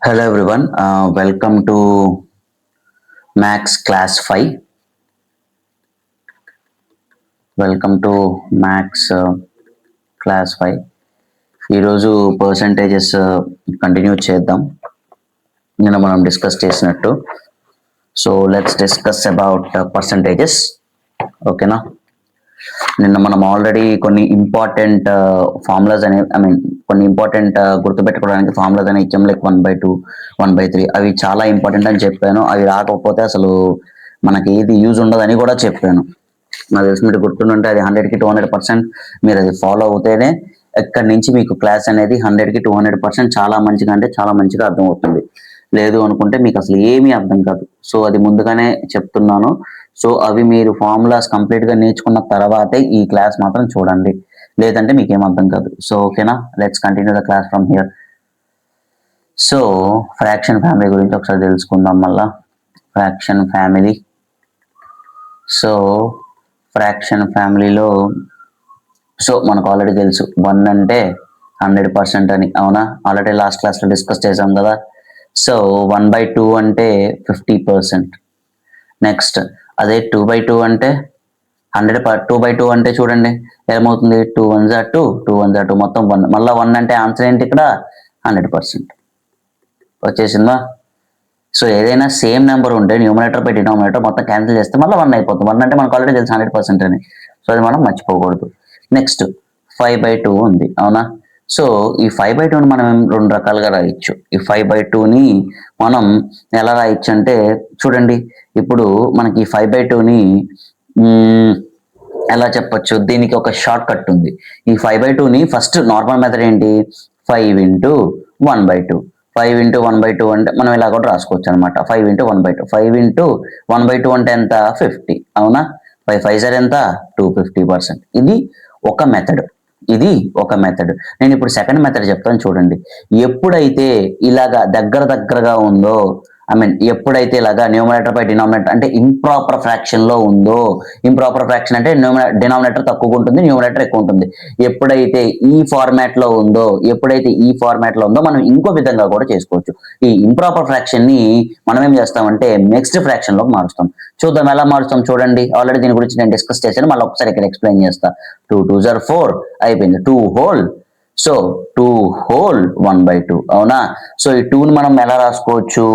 Hello everyone, welcome to Max Class 5. Welcome to Max Class 5. ఈరోజు percentages continue చేద్దాం. నిన్న మనం డిస్కస్ చేసినట్టు. So let's discuss about percentages. ఓకేనా? నిన్న మనం ఆల్రెడీ కొన్ని ఇంపార్టెంట్ ఫార్ములాస్ అనే కొన్ని ఇంపార్టెంట్ గుర్తుపెట్టుకోవడానికి ఫార్ములాస్ అనే ఇచ్చాం. లైక్ 1/2, 1/3 అవి చాలా ఇంపార్టెంట్ అని చెప్పాను. అవి రాకపోతే అసలు మనకి ఏది యూజ్ ఉండదని కూడా చెప్పాను. నాకు తెలిసి మీరు గుర్తుంటే అది 100కి 200% మీరు అది ఫాలో అవుతేనే ఎక్కడి నుంచి మీకు క్లాస్ అనేది 100కి 200% చాలా మంచిగా అంటే చాలా మంచిగా అర్థమవుతుంది. లేదు అనుకుంటే మీకు అసలు ఏమీ అర్థం కాదు. సో అది ముందుగానే చెప్తున్నాను. సో అవి మీరు ఫార్ములాస్ కంప్లీట్గా నేర్చుకున్న తర్వాతే ఈ క్లాస్ మాత్రం చూడండి, లేదంటే మీకు ఏం అర్థం కాదు. సో ఓకేనా, let's continue the class from here. So fraction family గురించి ఒకసారి తెలుసుకుందాం. మళ్ళా ఫ్రాక్షన్ ఫ్యామిలీ. సో ఫ్రాక్షన్ ఫ్యామిలీలో సో మనకు ఆల్రెడీ తెలుసు 1 అంటే 100% అని, అవునా? ఆల్రెడీ లాస్ట్ క్లాస్లో డిస్కస్ చేసాం కదా. సో 1/2 అంటే 50%. నెక్స్ట్ అదే 2/2 అంటే 2/2 అంటే చూడండి ఏమవుతుంది, 2 1s are 2, 2 1s are 2, మొత్తం 1. మళ్ళీ 1 అంటే ఆన్సర్ ఏంటి ఇక్కడ? 100% వచ్చేసిందా? సో ఏదైనా సేమ్ నెంబర్ ఉంటే న్యూమరేటర్ బై డినామినేటర్ మొత్తం క్యాన్సిల్ చేస్తే మళ్ళీ 1 అయిపోతుంది. 1 అంటే మనకు ఆల్రెడీ తెలుసు 100% అని. సో అది మనం మర్చిపోకూడదు. నెక్స్ట్ 5/2 ఉంది, అవునా? సో ఈ 5/2ని మనం 2 రకాలుగా రాయొచ్చు. ఈ 5/2ని మనం ఎలా రాయొచ్చు అంటే చూడండి, ఇప్పుడు మనకి ఈ 5/2ని ఎలా చెప్పొచ్చు, దీనికి ఒక షార్ట్ కట్ ఉంది. ఈ 5/2ని ఫస్ట్ నార్మల్ మెథడ్ ఏంటి, 5 × 1/2. 5 × 1/2 అంటే మనం ఇలా కూడా రాసుకోవచ్చు అనమాట. 5 × 1/2. 5 × 1/2 అంటే ఎంత? 50, అవునా? 5 5s ఎంత? 250%. ఇది ఒక మెథడ్. నేను ఇప్పుడు సెకండ్ మెథడ్ చెప్తాను చూడండి. ఎప్పుడైతే ఇలాగా దగ్గరగా ఉందో, ఎప్పుడైతే ఇలాగా న్యూమరేటర్ బై డినామినేటర్ అంటే ఇంప్రాపర్ ఫ్రాక్షన్ లో ఉందో, ఇంప్రాపర్ ఫ్రాక్షన్ అంటే డినామినేటర్ తక్కువ ఉంటుంది, న్యూమరేటర్ ఎక్కువ ఉంటుంది. ఎప్పుడైతే ఈ ఫార్మాట్ లో ఉందో మనం ఇంకో విధంగా కూడా చేసుకోవచ్చు. ఈ ఇంప్రాపర్ ఫ్రాక్షన్ ని మనం ఏం చేస్తామంటే నెక్స్ట్ ఫ్రాక్షన్ లోకి మారుస్తాం. చూద్దాం ఎలా మారుస్తాం చూడండి. ఆల్రెడీ దీని గురించి నేను డిస్కస్ చేశాను, మళ్ళీ ఒకసారి ఇక్కడ ఎక్స్ప్లెయిన్ చేస్తా. 2 2s are 4 అయిపోయింది. 2 whole, సో 2 whole 1/2, అవునా? సో ఈ 2ని మనం ఎలా రాసుకోవచ్చు?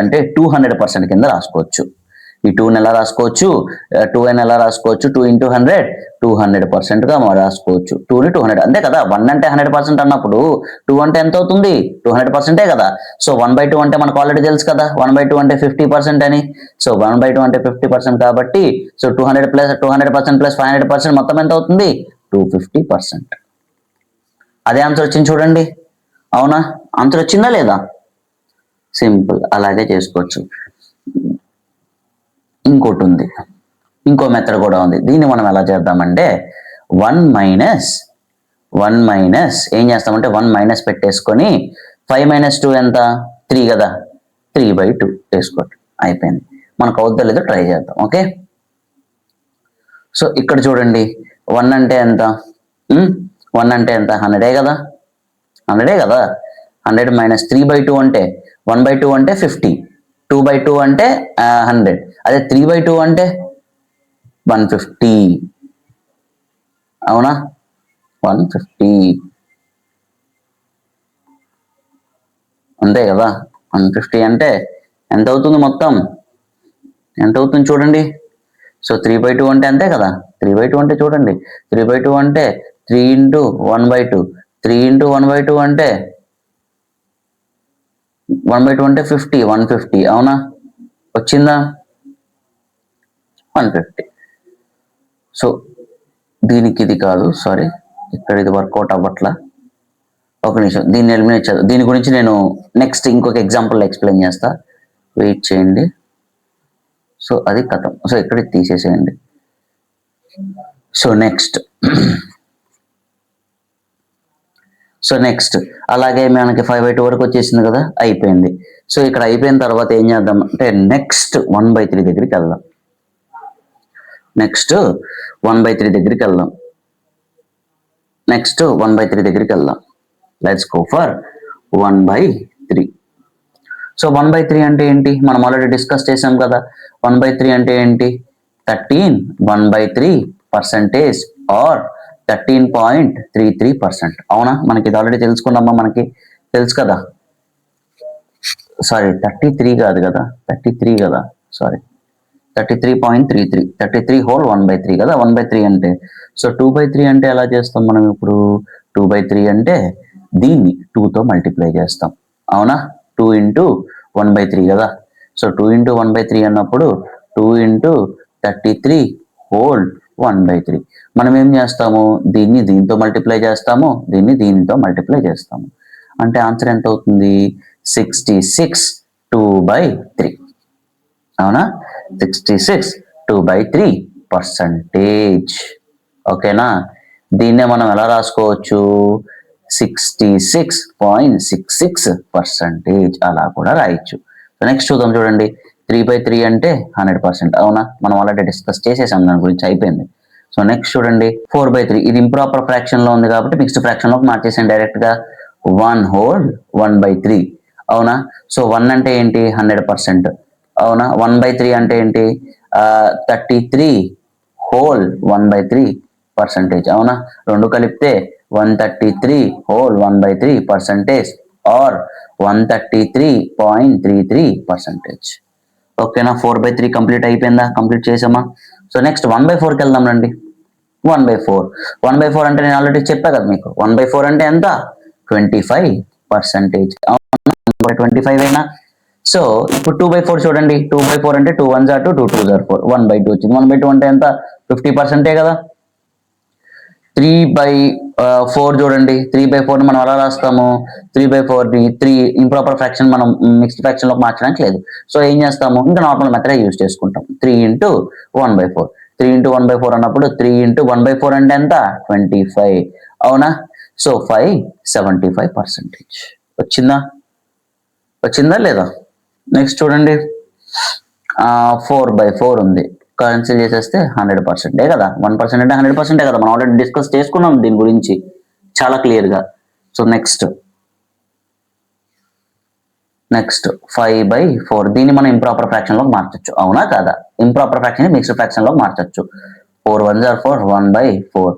అంటే 200% కింద రాసుకోవచ్చు. ఈ 2ని ఎలా రాసుకోవచ్చు? 2n ఎలా రాసుకోవచ్చు? 2 × 100, 200% గా రాసుకోవచ్చు. 2ని 200 అంతే కదా. 1 అంటే 100% అన్నప్పుడు 2 అంటే ఎంత అవుతుంది? 200%ఏ కదా. సో 1/2 అంటే మనకు ఆల్రెడీ తెలుసు కదా, 1/2 అంటే 50% అని. సో 1/2 అంటే 50% కాబట్టి సో 200 + 200% + 500% మొత్తం ఎంత అవుతుంది? 250%. అదే ఆన్సర్ వచ్చింది చూడండి, అవునా? ఆన్సర్ వచ్చిందా లేదా? సింపుల్, అలాగే చేసుకోవచ్చు. ఇంకో మెథడ్ కూడా ఉంది. దీన్ని మనం ఎలా చేద్దామంటే 1 మైనస్ ఏం చేస్తామంటే 1 మైనస్ పెట్టేసుకొని 5 - 2 ఎంత? 3 కదా. 3/2 వేసుకోండి, అయిపోయింది. మనకు అవుద్దా లేదో ట్రై చేద్దాం. ఓకే, సో ఇక్కడ చూడండి 1 అంటే ఎంత? 100 కదా. 100 - 3/2 అంటే 1/2 అంటే 50, 2/2 అంటే 100, అదే 3/2 అంటే 150, అవునా? 150 అంతే కదా. 150 అంటే ఎంత అవుతుంది? మొత్తం ఎంత అవుతుంది చూడండి. సో 3/2 అంటే అంతే కదా. 3/2 అంటే చూడండి, 3/2 అంటే 3 × 1/2, 3 × 1/2 అంటే 1/2 అంటే 50, 150, అవునా? వచ్చిందా? 150. సో దీనికి ఇది కాదు, సారీ, ఇక్కడ ఇది వర్కౌట్ అవ్వట్లా. ఒక నిమిషం, దీన్ని ఎలిమినేట్ చేద్దాం. దీని గురించి నేను నెక్స్ట్ ఇంకొక ఎగ్జాంపుల్ ఎక్స్ప్లెయిన్ చేస్తా, వెయిట్ చేయండి. సో అది కథం. సో ఇక్కడ తీసేసేయండి. సో నెక్స్ట్ అలాగే మనకి 5/2 వరకు వచ్చేసింది కదా, అయిపోయింది. సో ఇక్కడ అయిపోయిన తర్వాత ఏం చేద్దాం అంటే నెక్స్ట్ 1/3 దగ్గరికి వెళ్దాం. నెక్స్ట్ 1/3 దగ్గరికి వెళ్దాం. Let's go for 1/3. సో 1/3 అంటే ఏంటి, మనం ఆల్రెడీ డిస్కస్ చేసాం కదా. 1/3 అంటే ఏంటి, 13 1/3% ఆర్ 13.33%. అవునా, మనకి ఇది ఆల్రెడీ తెలుసుకున్నామా, మనకి తెలుసు కదా. సారీ 33 కాదు కదా, 33 కదా, సారీ 33.33, 33 హోల్ 1/3 కదా. 1/3 అంటే సో 2/3 అంటే ఎలా చేస్తాం మనం ఇప్పుడు, 2/3 అంటే దీన్ని 2తో మల్టిప్లై చేస్తాం. అవునా, 2 ఇంటూ 1/3 కదా. సో 2 ఇంటూ 1/3 అన్నప్పుడు 2 ఇంటూ 33 హోల్ 1/3. మనం ఏం చేస్తాము, దీన్ని దీంతో మల్టిప్లై చేస్తాము, దీన్ని దీనితో మల్టిప్లై చేస్తాము. అంటే ఆన్సర్ ఎంత అవుతుంది, 66 2/3. అవునా, 66 2/3%. ఓకేనా, దీన్నే మనం ఎలా రాసుకోవచ్చు, 66.66% అలా కూడా రాయొచ్చు. సో నెక్స్ట్ చూద్దాం, చూడండి 3/3 అంటే 100%. అవునా, మనం ఆల్రెడీ డిస్కస్ చేసేసాం దాని గురించి, అయిపోయింది. సో నెక్స్ట్ చూడండి 4/3, ఇది ఇంప్రాపర్ ఫ్రాక్షన్ లో ఉంది కాబట్టి మిక్స్డ్ ఫ్రాక్షన్ లోకి మార్చేసాను డైరెక్ట్ గా, 1 హోల్ 1/3. అవునా, సో 1 అంటే ఏంటి, 100%. అవునా, 1/3 అంటే ఏంటి, 33 హోల్ 1/3%. అవునా, రెండు కలిపితే 133 హోల్ 1/3% ఆర్ 133.33%. ఓకేనా, 4/3 కంప్లీట్ అయిపోయిందా, కంప్లీట్ చేసామా. సో నెక్స్ట్ 1/4కి వెళ్దాం రండి. 1/4 అంటే నేను ఆల్రెడీ చెప్పా కదా మీకు, 1/4 అంటే ఎంత, 25%. 25 అయినా. సో ఇప్పుడు 2/4 చూడండి, 2/4 అంటే 2 1s are 2, 2 2s are 4, 1/2 వచ్చింది. 1/2 అంటే ఎంత, 50% కదా. 3/4 చూడండి, 3/4 మనం ఎలా రాస్తాము, 3/4ని 3 ఇంప్రాపర్ ఫ్రాక్షన్ మనం మిక్స్డ్ ఫ్రాక్షన్ లోకి మార్చడానికి లేదు. సో ఏం చేస్తాము, ఇంకా నార్మల్ మెథడ్ యూజ్ చేసుకుంటాం. 3 ఇంటూ 1/4, 3 ఇంటూ 1/4 అన్నప్పుడు 3 ఇంటూ 1/4 అంటే ఎంత, 25. అవునా, సో 75% వచ్చిందా లేదా. నెక్స్ట్ చూడండి 4/4 ఉంది, కరెన్సీ చేసేస్తే 100% కదా. 1% అంటే 100% కదా, మనం ఆల్రెడీ డిస్కస్ చేసుకున్నాం దీని గురించి చాలా క్లియర్ గా. సో నెక్స్ట్ 5/4, దీన్ని మనం ఇంప్రాపర్ ఫ్రాక్షన్ లోకి మార్చొచ్చు. అవునా కాదా, ఇంప్రాపర్ ఫ్రాక్షన్ మిక్స్డ్ ఫ్రాక్షన్ లోకి మార్చొచ్చు. 4 1s are 4, 1/4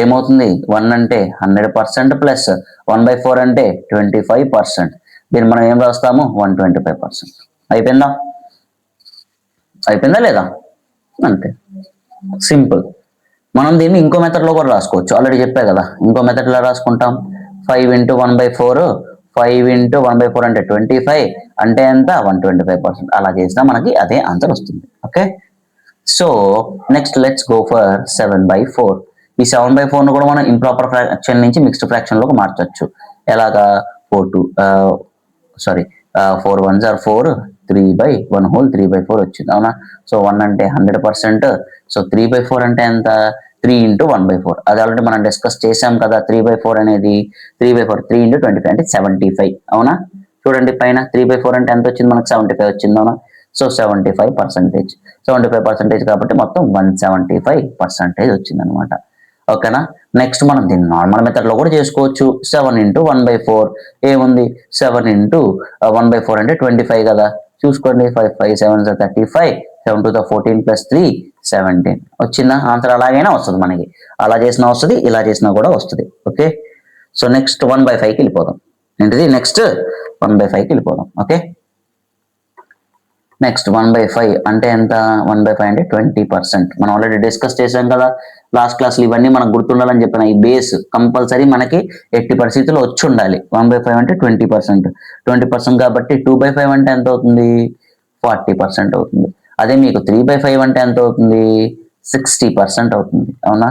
ఏమవుతుంది, 1 అంటే 100% ప్లస్ 1/4 అంటే 25%. దీన్ని మనం ఏం రాస్తాము, 125%. అయిపోయిందా లేదా, అంతే సింపుల్. మనం దీన్ని ఇంకో మెథడ్ లో కూడా రాసుకోవచ్చు, ఆల్రెడీ చెప్పా కదా. ఇంకో మెథడ్ లో రాసుకుంటాం, 5 ఇంటూ 1/4, 5 ఇంటూ 1/4 అంటే 25, అంటే ఎంత, 125%. అలా చేసినా మనకి అదే ఆన్సర్ వస్తుంది. Okay, so next let's go for 7/4. ఈ 7/4 కూడా మనం ఇంప్రాపర్ ఫ్రాక్షన్ నుంచి మిక్స్డ్ ఫ్రాక్షన్ లోకి మార్చొచ్చు. ఎలాగా, 4 1s are 4, 3/1 హోల్ 3/4 వచ్చింది. అవునా, సో 1 అంటే 100%, సో 3/4 అంటే ఎంత, 3 ఇంటూ 1/4. అది ఆల్రెడీ మనం డిస్కస్ చేసాం కదా. 3/4 అనేది 3/4, 3 ఇంటూ 25 అంటే 75. అవునా, చూడండి పైన 3/4 అంటే ఎంత వచ్చింది మనకు, 75 వచ్చింది. అవునా, సో 75% కాబట్టి మొత్తం 175% వచ్చింది అనమాట. ఓకేనా, నెక్స్ట్ మనం దీన్ని నార్మల్ మెథడ్ లో కూడా చేసుకోవచ్చు. 7 ఇంటూ 1/4 ఏముంది, 7 ఇంటూ 1/4 అంటే 25 కదా. చూసుకోండి, 5 5 7 35, 7 2 14 ప్లస్ 3 17 వచ్చిందా. ఆన్సర్ అలాగైనా వస్తుంది మనకి, అలా చేసినా వస్తుంది, ఇలా చేసినా కూడా వస్తుంది. ఓకే, సో నెక్స్ట్ 1/5కి వెళ్ళిపోదాం. ఏంటిది, నెక్స్ట్ 1/5కి వెళ్ళిపోదాం. ఓకే, నెక్స్ట్ 1/5 అంటే ఎంత, 1/5 అంటే 20%. మనం ఆల్రెడీ డిస్కస్ చేసాం కదా లాస్ట్ క్లాస్లో. ఇవన్నీ మనకు గుర్తుండాలని చెప్పిన, ఈ బేస్ కంపల్సరీ మనకి ఎట్టి పరిస్థితుల్లో వచ్చి ఉండాలి. 1/5 అంటే 20% కాబట్టి 2/5 అంటే ఎంత అవుతుంది, 40% అవుతుంది. అదే మీకు 3/5 అంటే ఎంత అవుతుంది, 60% అవుతుంది. అవునా,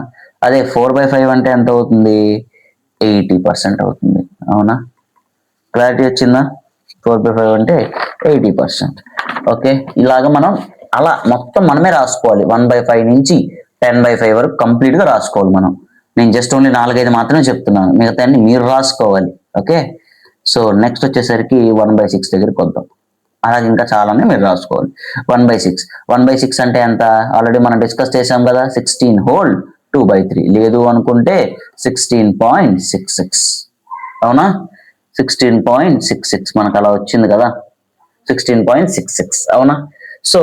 అదే 4/5 అంటే ఎంత అవుతుంది, 80% అవుతుంది. అవునా, క్లారిటీ వచ్చిందా, 4/5 అంటే 80%. ఓకే, ఇలాగ మనం అలా మొత్తం మనమే రాసుకోవాలి. 1/5 నుంచి 10/5 వరకు కంప్లీట్ గా రాసుకోవాలి మనం. నేను జస్ట్ ఓన్లీ 4-5 మాత్రమే చెప్తున్నాను, మిగతా మీరు రాసుకోవాలి. ఓకే, సో నెక్స్ట్ వచ్చేసరికి 1/6 దగ్గరికి వద్దాం. అలాగే ఇంకా చాలానే మీరు రాసుకోవాలి. 1/6 అంటే ఎంత, ఆల్రెడీ మనం డిస్కస్ చేసాం కదా, 16 హోల్ 2/3. లేదు అనుకుంటే 16.66. అవునా, 16.66 మనకు అలా వచ్చింది కదా, 16.66 అవునా. సో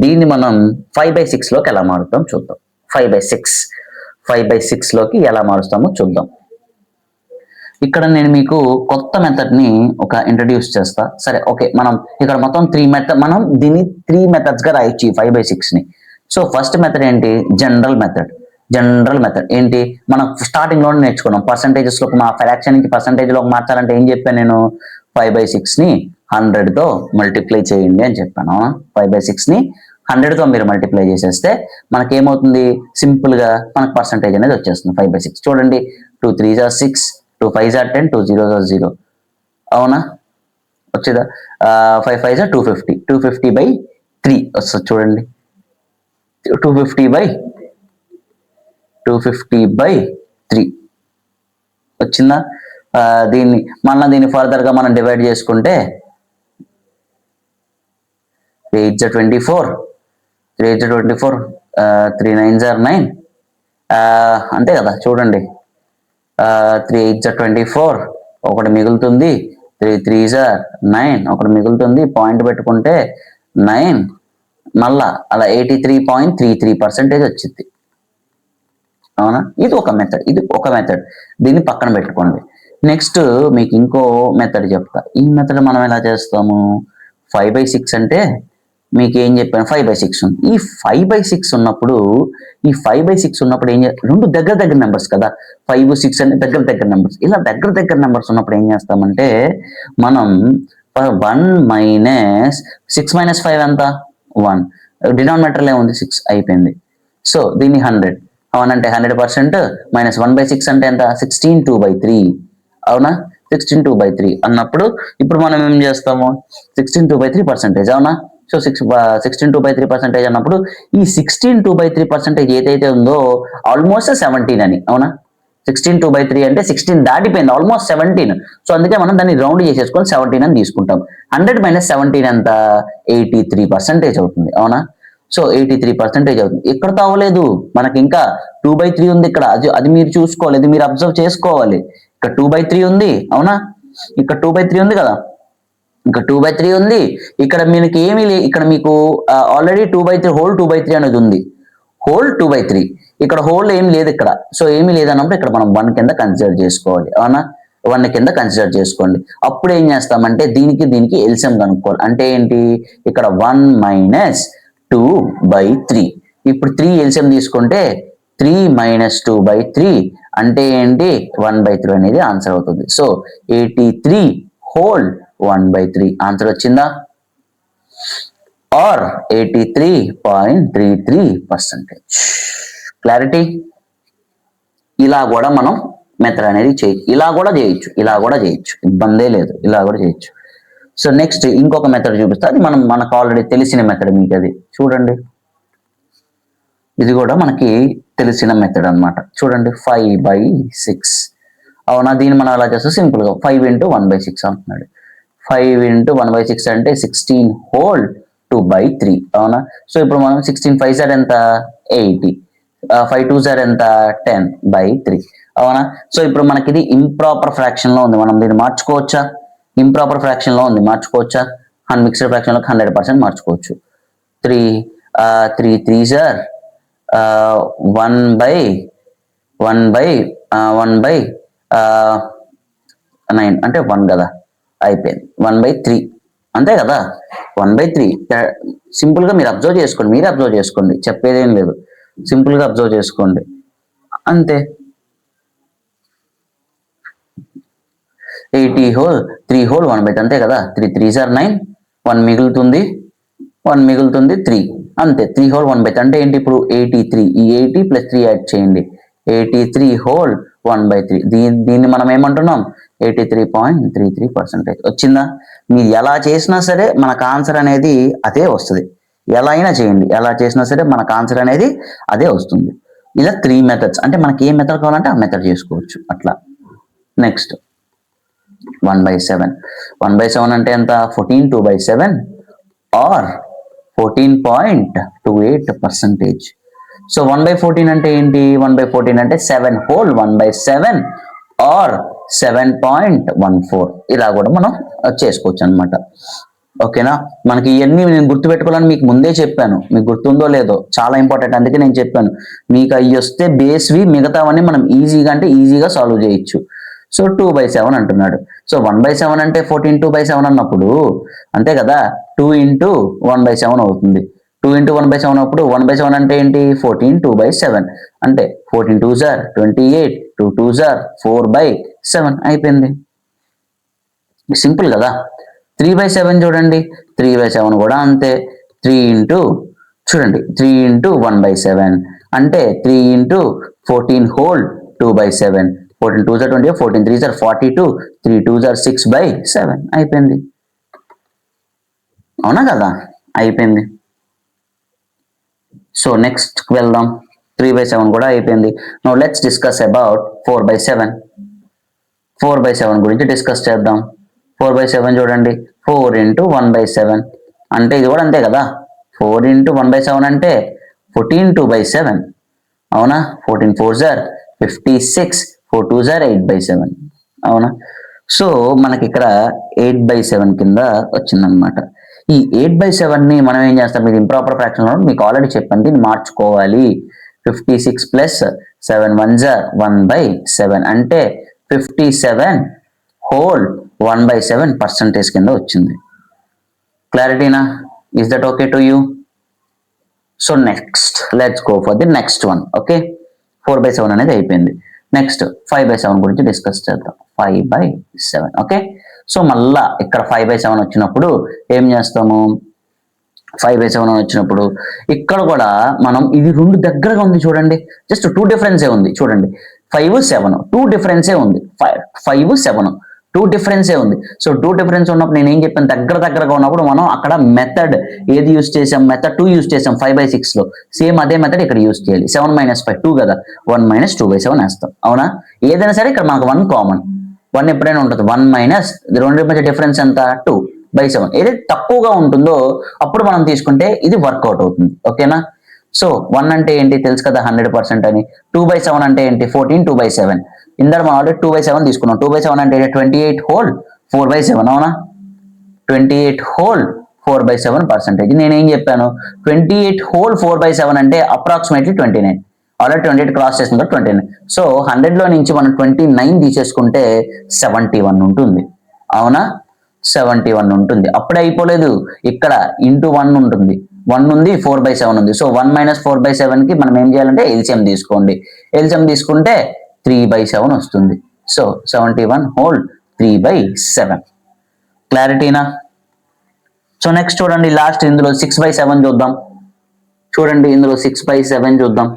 దీన్ని మనం 5/6 లోకి ఎలా మారుతాం చూద్దాం. 5/6 లోకి ఎలా మారుస్తామో చూద్దాం. ఇక్కడ నేను మీకు కొత్త మెథడ్ ని ఒక ఇంట్రడ్యూస్ చేస్తా. సరే ఓకే, మనం ఇక్కడ మొత్తం మనం దీన్ని 3 మెథడ్స్ గా రాయొచ్చు 5/6 ని. సో ఫస్ట్ మెథడ్ ఏంటి, జనరల్ మెథడ్ ఏంటి, మనం స్టార్టింగ్ లోనే నేర్చుకున్నాం. పర్సంటేజెస్ లో మా ఫ్రాక్షన్ కి పర్సంటేజ్ లోకి మార్చాలంటే ఏం చెప్పాను నేను, 5/6 ని 100 తో మల్టిప్లై చేయండి అని చెప్పాను. 5/6 ని 100 తో మీరు మల్టిప్లై చేసేస్తే మనకి ఏమవుతుంది, సింపుల్ గా మనకు పర్సంటేజ్ అనేది వచ్చేస్తుంది 5/6. చూడండి, 2 3s are 6, 2 5s are 10, 2 0s are 0 అవునా, వచ్చేదా. 5 5s are 250, 250/3 వస్తుంది చూడండి, 250/3 వచ్చిందా. దీన్ని ఫర్దర్ గా మనం డివైడ్ చేసుకుంటే 3 8s are 24, 3 9s are 9 అంతే కదా. చూడండి 3 8s are 24, ఒకటి మిగులుతుంది, 3 3s are 9, ఒకటి మిగులుతుంది, పాయింట్ పెట్టుకుంటే 9, మళ్ళా అలా 83.33% వచ్చింది అవునా. ఇది ఒక మెథడ్, దీన్ని పక్కన పెట్టుకోండి. నెక్స్ట్ మీకు ఇంకో మెథడ్ చెప్తా. ఈ మెథడ్ మనం ఎలా చేస్తాము, 5/6 అంటే మీకు ఏం చెప్పాను, 5/6 ఉంది. ఈ 5/6 ఉన్నప్పుడు ఏం రెండు దగ్గర నెంబర్స్ కదా, 5 6 అంటే దగ్గర నెంబర్స్. ఇలా దగ్గర నెంబర్స్ ఉన్నప్పుడు ఏం చేస్తామంటే మనం 1 మైనస్ 6 మైనస్ 5 ఎంత 1, డినామినేటర్లో ఏముంది 6 అయిపోయింది. సో దీన్ని 100 అవునంటే 100% మైనస్ 1/6 అంటే ఎంత 16/2/3 అవునా. 16/2/3 అన్నప్పుడు ఇప్పుడు మనం ఏం చేస్తాము, 16/2/3% అవునా. సో 16/2/3% అన్నప్పుడు ఈ 16/2/3% ఏదైతే ఉందో ఆల్మోస్ట్ 17 అని అవునా. 16/2/3 అంటే 16 దాటిపోయింది, ఆల్మోస్ట్ 17. సో అందుకే మనం దాన్ని రౌండ్ చేసేసుకొని 17 అని తీసుకుంటాం. 100 మైనస్ 17 ఎంత 83% అవుతుంది అవునా. సో 83% అవుతుంది. ఎక్కడతో అవ్వలేదు, మనకి ఇంకా 2/3 ఉంది ఇక్కడ, అది మీరు చూసుకోవాలి, అది మీరు అబ్జర్వ్ చేసుకోవాలి. ఇక్కడ 2/3 ఉంది అవునా, ఇక్కడ 2/3 ఉంది కదా, ఇంకా 2/3 ఉంది. ఇక్కడ మీకు ఏమీ ఇక్కడ మీకు ఆల్రెడీ 2/3 హోల్ 2/3 అనేది ఉంది, హోల్ 2/3. ఇక్కడ హోల్ ఏం లేదు ఇక్కడ. సో ఏమీ లేదన్నప్పుడు ఇక్కడ మనం 1 కింద కన్సిడర్ చేసుకోవాలి అవునా. 1 కింద కన్సిడర్ చేసుకోండి. అప్పుడు ఏం చేస్తామంటే దీనికి ఎల్సిఎం కనుక్కోవాలి. అంటే ఏంటి, ఇక్కడ 1 మైనస్ 2/3. ఇప్పుడు 3 ఎల్సిఎం తీసుకుంటే 3 మైనస్ 2/3 అంటే ఏంటి 1/3 అనేది ఆన్సర్ అవుతుంది. సో 83 హోల్ 1/3 ఆన్సర్ వచ్చిందా, ఆర్ 83.33%. క్లారిటీ. ఇలా కూడా మనం మెథడ్ అనేది ఇలా కూడా చేయొచ్చు, ఇబ్బందే లేదు, ఇలా కూడా చేయొచ్చు. సో నెక్స్ట్ ఇంకొక మెథడ్ చూపిస్తా, అది మనకు ఆల్రెడీ తెలిసిన మెథడ్. మీకు అది చూడండి, ఇది కూడా మనకి తెలిసిన మెథడ్ అన్నమాట. చూడండి 5/6 అవునా. దీన్ని మనం ఎలా చేస్తాం, సింపుల్ గా 5 × 1/6 అంటున్నాడు. 5 × 1/6 అంటే 16 హోల్ 2/3 అవునా. సో ఇప్పుడు మనం 16 5s are ఎంత 80, 5 2s are ఎంత 10/3 అవునా. సో ఇప్పుడు మనకి ఇది ఇంప్రాపర్ ఫ్రాక్షన్ లో ఉంది, మనం దీన్ని మార్చుకోవచ్చా, ఇంప్రాపర్ ఫ్రాక్షన్ లో ఉంది మార్చుకోవచ్చా, మిక్స్డ్ ఫ్రాక్షన్ లో 100% మార్చుకోవచ్చు. 3 3s are 1/9 అంటే 1 కదా, అయిపోయింది 1/3 అంతే కదా. 1/3 సింపుల్ గా మీరు అబ్జర్వ్ చేసుకోండి, చెప్పేదేం లేదు, సింపుల్ గా అబ్జర్వ్ చేసుకోండి అంతే. 80 హోల్ 3 హోల్ 1/3 అంతే కదా. 3 3s are 9, 1 మిగులుతుంది 3 అంతే. 3 హోల్ 1/3 అంటే ఏంటి, ఇప్పుడు 83, ఈ 80 + 3 యాడ్ చేయండి, 83 హోల్ 1/3. దీన్ని మనం ఏమంటున్నాం 83.33% వచ్చిందా. మీరు ఎలా చేసినా సరే మనకు ఆన్సర్ అనేది అదే వస్తుంది. ఎలా అయినా చేయండి, ఎలా చేసినా సరే మనకు ఆన్సర్ అనేది అదే వస్తుంది. ఇలా 3 మెథడ్స్, అంటే మనకి ఏ మెథడ్ కావాలంటే ఆ మెథడ్ చేసుకోవచ్చు అట్లా. నెక్స్ట్ 1/7 అంటే ఎంత 14 2/7 ఆర్ 14.28%. సో 1/14 అంటే ఏంటి, 1/14 అంటే 7 హోల్ 1/7 ఆర్ 7.14 ఇలా కూడా మనం చేసుకోవచ్చు అనమాట. ఓకేనా, మనకి ఇవన్నీ నేను గుర్తుపెట్టుకోవాలని మీకు ముందే చెప్పాను, మీకు గుర్తుందో లేదో, చాలా ఇంపార్టెంట్, అందుకే నేను చెప్పాను మీకు అవి వస్తే బేస్వి మిగతావన్నీ మనం ఈజీగా అంటే ఈజీగా సాల్వ్ చేయొచ్చు. సో 2/7 అంటున్నాడు. సో 1/7 అంటే 14 2/7 అన్నప్పుడు అంతే కదా, 2 into 1/7 అవుతుంది. 2 into 1/7 అప్పుడు 1/7 అంటే ఏంటి, 14 2/7 అంటే 14 2s are 28, 2 2s are 4/7 అయిపోయింది. సింపుల్ కదా. 3/7 చూడండి, 3/7 కూడా అంతే. 3 into చూడండి 3 into 1/7 అంటే 3 into 14 whole 2/7. 14 2s are 20, 14 3s are 42, 3 2s are 6/7 అయిపోయింది. అవునా కదా, అయిపోయింది. సో నెక్స్ట్ వెళ్దాం. 3/7 కూడా అయిపోయింది. Now let's discuss about 4/7. 4/7 గురించి డిస్కస్ చేద్దాం. 4/7 చూడండి, 4 into 1/7 అంటే ఇది కూడా అంతే కదా. 4 into 1/7 అంటే 14 2/7 అవునా. 14 4s are 56, 4 2s are 8/7 అవునా. సో మనకి ఇక్కడ 8/7 కింద వచ్చిందనమాట. ఈ 8/7ని మనం ఏం చేస్తాం, మీరు ఇంప్రాపర్ ఫ్రాక్షన్ మీకు ఆల్రెడీ చెప్పండి, దీన్ని మార్చుకోవాలి. 56 ప్లస్ 7 1s are 1/7 అంటే 57 whole 1/7 పర్సంటేజ్ కింద వచ్చింది. క్లారిటీనా? Is that okay to you? So next let's go for the next one. Okay, 4/7 అనేది అయిపోయింది. నెక్స్ట్ 5/7 గురించి డిస్కస్ చేద్దాం. 5/7 ఓకే. సో మళ్ళా ఇక్కడ 5/7 వచ్చినప్పుడు ఏం చేస్తాము, 5/7 వచ్చినప్పుడు ఇక్కడ కూడా మనం ఇది రెండు దగ్గరగా ఉంది చూడండి, జస్ట్ 2 డిఫరెన్సే ఉంది చూడండి. 5 7 2 డిఫరెన్సే ఉంది. 5 7 2 డిఫరెన్సే ఉంది. సో 2 డిఫరెన్స్ ఉన్నప్పుడు నేను ఏం చెప్పాను, దగ్గరగా ఉన్నప్పుడు మనం అక్కడ మెథడ్ ఏది యూస్ చేసాం, మెథడ్ 2 యూస్ చేసాం 5/6 లో. సేమ్ అదే మెథడ్ ఇక్కడ యూస్ చేయాలి. 7 - 5 2 కదా, 1 - 2/7 వేస్తాం అవునా. ఏదైనా సరే ఇక్కడ మనకు 1 కామన్, 1 ఎప్పుడైనా ఉంటుంది. 1 మైనస్ రెండు మధ్య డిఫరెన్స్ ఎంత, 2/7. ఏదైతే తక్కువగా ఉంటుందో అప్పుడు మనం తీసుకుంటే ఇది వర్కౌట్ అవుతుంది. ఓకేనా. సో 1 అంటే ఏంటి తెలుసు కదా, 100% అని. 2/7 అంటే ఏంటి, 14 2/7. ఇందర మనం ఆల్రెడీ 2/7 తీసుకున్నాం. 2/7 అంటే 28 whole 4/7 అవునా. 28 whole 4/7 పర్సెంటేజ్. నేనేం చెప్పాను, 28 whole 4/7 అంటే అప్రాక్సిమేట్లీ 29. ఆల్రెడీ 28 క్రాస్ చేసిన 29. సో 100లో నుంచి మనం 29 తీసేసుకుంటే 71 ఉంటుంది అవునా. 71 ఉంటుంది. అప్పుడే అయిపోలేదు, ఇక్కడ ఇంటూ 1 ఉంటుంది, 1 ఉంది, 4/7 ఉంది. సో 1 - 4/7 కి మనం ఏం చేయాలంటే ఎల్సిఎం తీసుకోండి. ఎల్సిఎం తీసుకుంటే 3/7 వస్తుంది. So 71 whole 3/7. క్లారిటీనా? సో నెక్స్ట్ చూడండి, లాస్ట్ ఇందులో 6/7 చూద్దాం. చూడండి ఇందులో 6/7 చూద్దాం.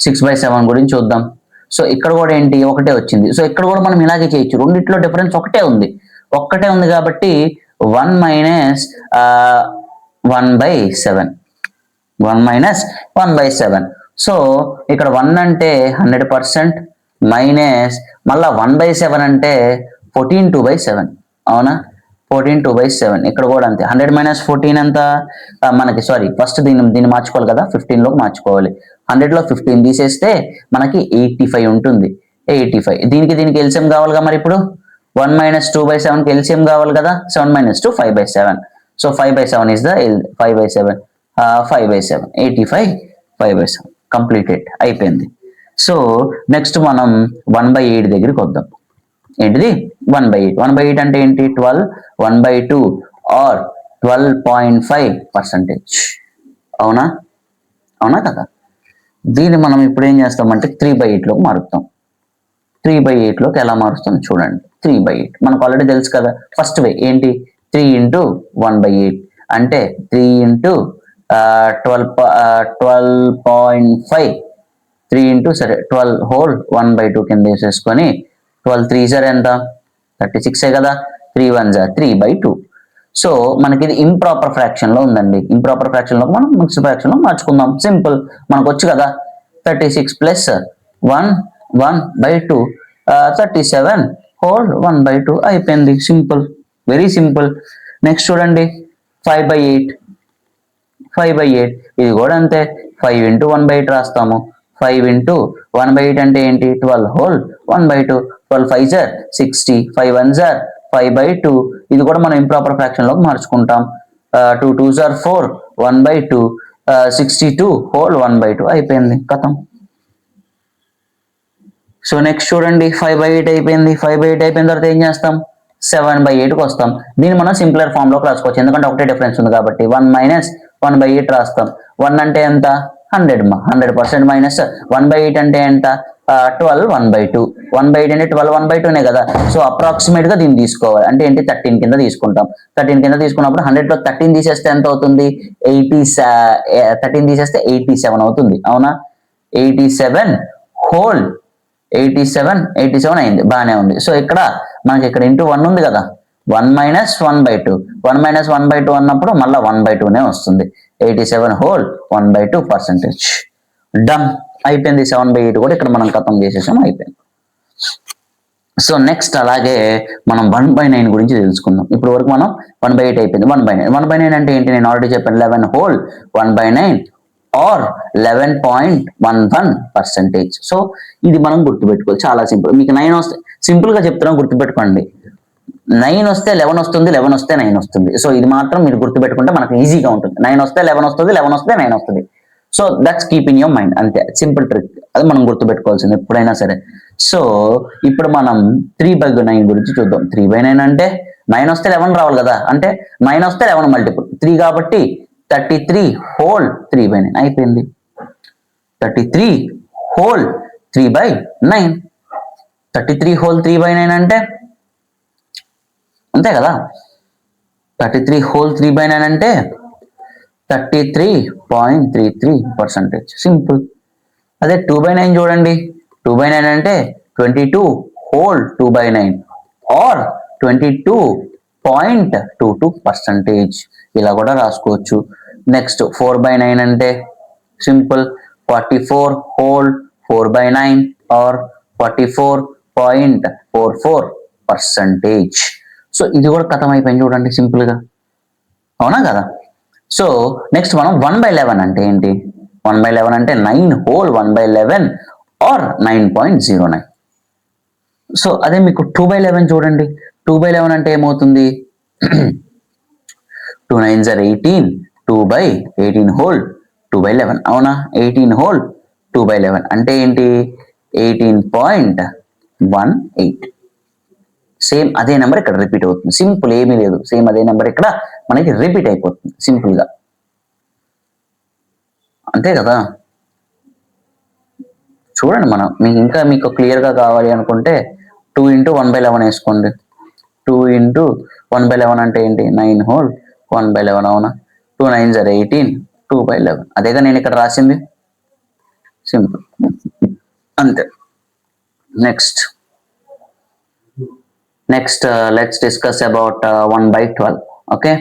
6/7 గురించి చూద్దాం. సో ఇక్కడ కూడా ఏంటి, ఒకటే వచ్చింది. సో ఇక్కడ కూడా మనం ఇలాగే చేయొచ్చు, రెండిట్లో డిఫరెన్స్ ఒకటే ఉంది కాబట్టి 1 - 1/7 1 - 1/7. సో ఇక్కడ 1 అంటే 100% మైనస్ మళ్ళా 1/7 అంటే 14 2/7 అవునా. 14 2/7 ఇక్కడ కూడా అంతే. 100 - 14 ఎంత మనకి, సారీ ఫస్ట్ దీన్ని మార్చుకోవాలి కదా, 15 లోకి మార్చుకోవాలి. 100లో 15 తీసేస్తే మనకి 85 ఉంటుంది. 85 దీనికి ఎల్సిఎం కావాలిగా మరి. ఇప్పుడు 1 - 2/7 కి ఎల్సిఎం కావాలి కదా. 7 - 2 5/7. సో 5/7 ఇస్ ద 5/7 5/7 85 5/7 కంప్లీటెడ్ అయిపోయింది. సో నెక్స్ట్ మనం 1/8 దగ్గరికి వద్దాం. ఏంటిది 1/8. 1/8 అంటే ఏంటి, 12 1/2 ఆర్ 12.5% అవునా. అవునా కదా. దీన్ని మనం ఇప్పుడు ఏం చేస్తామంటే 3/8లోకి మారుస్తాం. 3/8లోకి ఎలా మారుస్తాం చూడండి. 3/8 మనకు ఆల్రెడీ తెలుసు కదా. ఫస్ట్ వే ఏంటి, 3 into 1/8 అంటే 3 into 12.5 3 into సరే 12 whole 1/2 కింద వేసేసుకొని 12 3s are ఎంత 36 కదా. 3 1s are 3/2. సో మనకి ఇది ఇంప్రాపర్ ఫ్రాక్షన్ లో ఉందండి. ఇంప్రాపర్ ఫ్రాక్షన్ లో మనం మిక్స్డ్ ఫ్రాక్షన్ లో మార్చుకుందాం. సింపుల్, మనకు వచ్చు కదా. 36 ప్లస్ 1/2 37 whole 1/2 అయిపోయింది. Simple, very simple. నెక్స్ట్ చూడండి 5/8 ఇది కూడా అంతే. 5 into 1/8 రాస్తాము. 5 ఇంటూ 1/8 అంటే ఏంటి 12 హోల్ 1/2 12 5 జార్ 60 5 1 జార్ 5/2 ఇది కూడా మనం ఇంప్రాపర్ ఫ్రాక్షన్ లోకి మార్చుకుంటాం 2 2 జార్ 4 1/2 62 హోల్ 1/2 అయిపోయింది కథం. సో నెక్స్ట్ చూడండి 5/8 అయిపోయింది 5/8 అయిపోయిన తర్వాత ఏం చేస్తాం 7/8కి వస్తాం. దీన్ని మనం సింప్లర్ ఫామ్ లోకి రాసుకోవచ్చు ఎందుకంటే ఒకటే డిఫరెన్స్ ఉంది కాబట్టి 1 మైనస్ 1/8 రాస్తాం. 1 అంటే ఎంత 100% మైనస్ 1/8 అంటే ఎంత 12 1/2 1/8 అంటే 12 1/2నే కదా. సో అప్రాక్సిమేట్ గా దీన్ని తీసుకోవాలి అంటే ఏంటి 13 కింద తీసుకుంటాం. 13 కింద తీసుకున్నప్పుడు 100 లో 13 తీసేస్తే ఎంత అవుతుంది 13 తీసేస్తే 87 అవుతుంది అవునా. 87 హోల్ 87 అయింది బాగానే ఉంది. సో ఇక్కడ మనకి ఇక్కడ ఇంటూ 1 ఉంది కదా 1 మైనస్ 1/2 1 మైనస్ 1/2 అన్నప్పుడు మళ్ళీ 1/2నే వస్తుంది 87 హోల్ 1/2%. డన్ అయిపోయింది 7/8 కూడా ఇక్కడ మనం ఖతం చేసేసాం అయిపోయింది. సో నెక్స్ట్ అలాగే మనం 1/9 గురించి తెలుసుకుందాం. ఇప్పుడు వరకు మనం 1/8 అయిపోయింది 1/9 అంటే ఏంటి నేను ఆల్రెడీ చెప్పాను 11 హోల్ 1/9 ఆర్ 11.11%. సో ఇది మనం గుర్తుపెట్టుకోవాలి చాలా సింపుల్. మీకు 9 వస్తే సింపుల్ గా చెప్తున్నాం గుర్తుపెట్టుకోండి. 9 వస్తే 11 వస్తుంది 11 వస్తే 9 వస్తుంది. సో ఇది మాత్రం మీరు గుర్తుపెట్టుకుంటే మనకు ఈజీగా ఉంటుంది. 9 వస్తే 11 వస్తుంది 11 వస్తే 9 వస్తుంది. So that's keep in your mind అంతే సింపుల్ ట్రిక్ అది మనం గుర్తుపెట్టుకోవాల్సింది ఎప్పుడైనా సరే. సో ఇప్పుడు మనం 3/9 గురించి చూద్దాం. 3/9 అంటే 9 వస్తే 11 రావాలి కదా అంటే 9 వస్తే 11 మల్టిపుల్ 3 కాబట్టి 33 హోల్ 3/9 అయిపోయింది. 33 హోల్ 3/9 33 హోల్ 3/9 అంటే అంతే కదా 33 హోల్ 3/9 అంటే 33.33%. సింపుల్. అదే 2/9 చూడండి 2/9 అంటే 22 హోల్ 2/9 ఆర్ 22.22%. ఇలా కూడా రాసుకోవచ్చు. నెక్స్ట్ 4/9 అంటే సింపుల్ 44 హోల్ 4/9 ఆర్ 44.44%. సో ఇది కూడా కథం అయిపోయింది చూడండి సింపుల్ గా అవునా కదా. సో నెక్స్ట్ మనం 1/11 అంటే ఏంటి 1/11 అంటే 9 హోల్ 1/11 ఆర్ 9.09. సో అదే మీకు 2/11 చూడండి 2/11 అంటే ఏమవుతుంది 2 9s are 18 2/18 హోల్ 2/11 అవునా 18 హోల్ 2/11 అంటే ఏంటి 18.18. సేమ్ అదే నెంబర్ ఇక్కడ రిపీట్ అవుతుంది సింపుల్ ఏమీ లేదు సేమ్ అదే నెంబర్ ఇక్కడ మనకి రిపీట్ అయిపోతుంది సింపుల్ గా అంతే కదా. చూడండి మనం మీకు క్లియర్ గా కావాలి అనుకుంటే 2 ఇంటూ 1/11 వేసుకోండి 2 ఇంటూ 1/11 అంటే ఏంటి 9 హోల్ 1/11 అవునా 2 9s are 18 2/11 అదేగా నేను ఇక్కడ రాసింది సింపుల్ అంతే. Next let's discuss about 1/12. Okay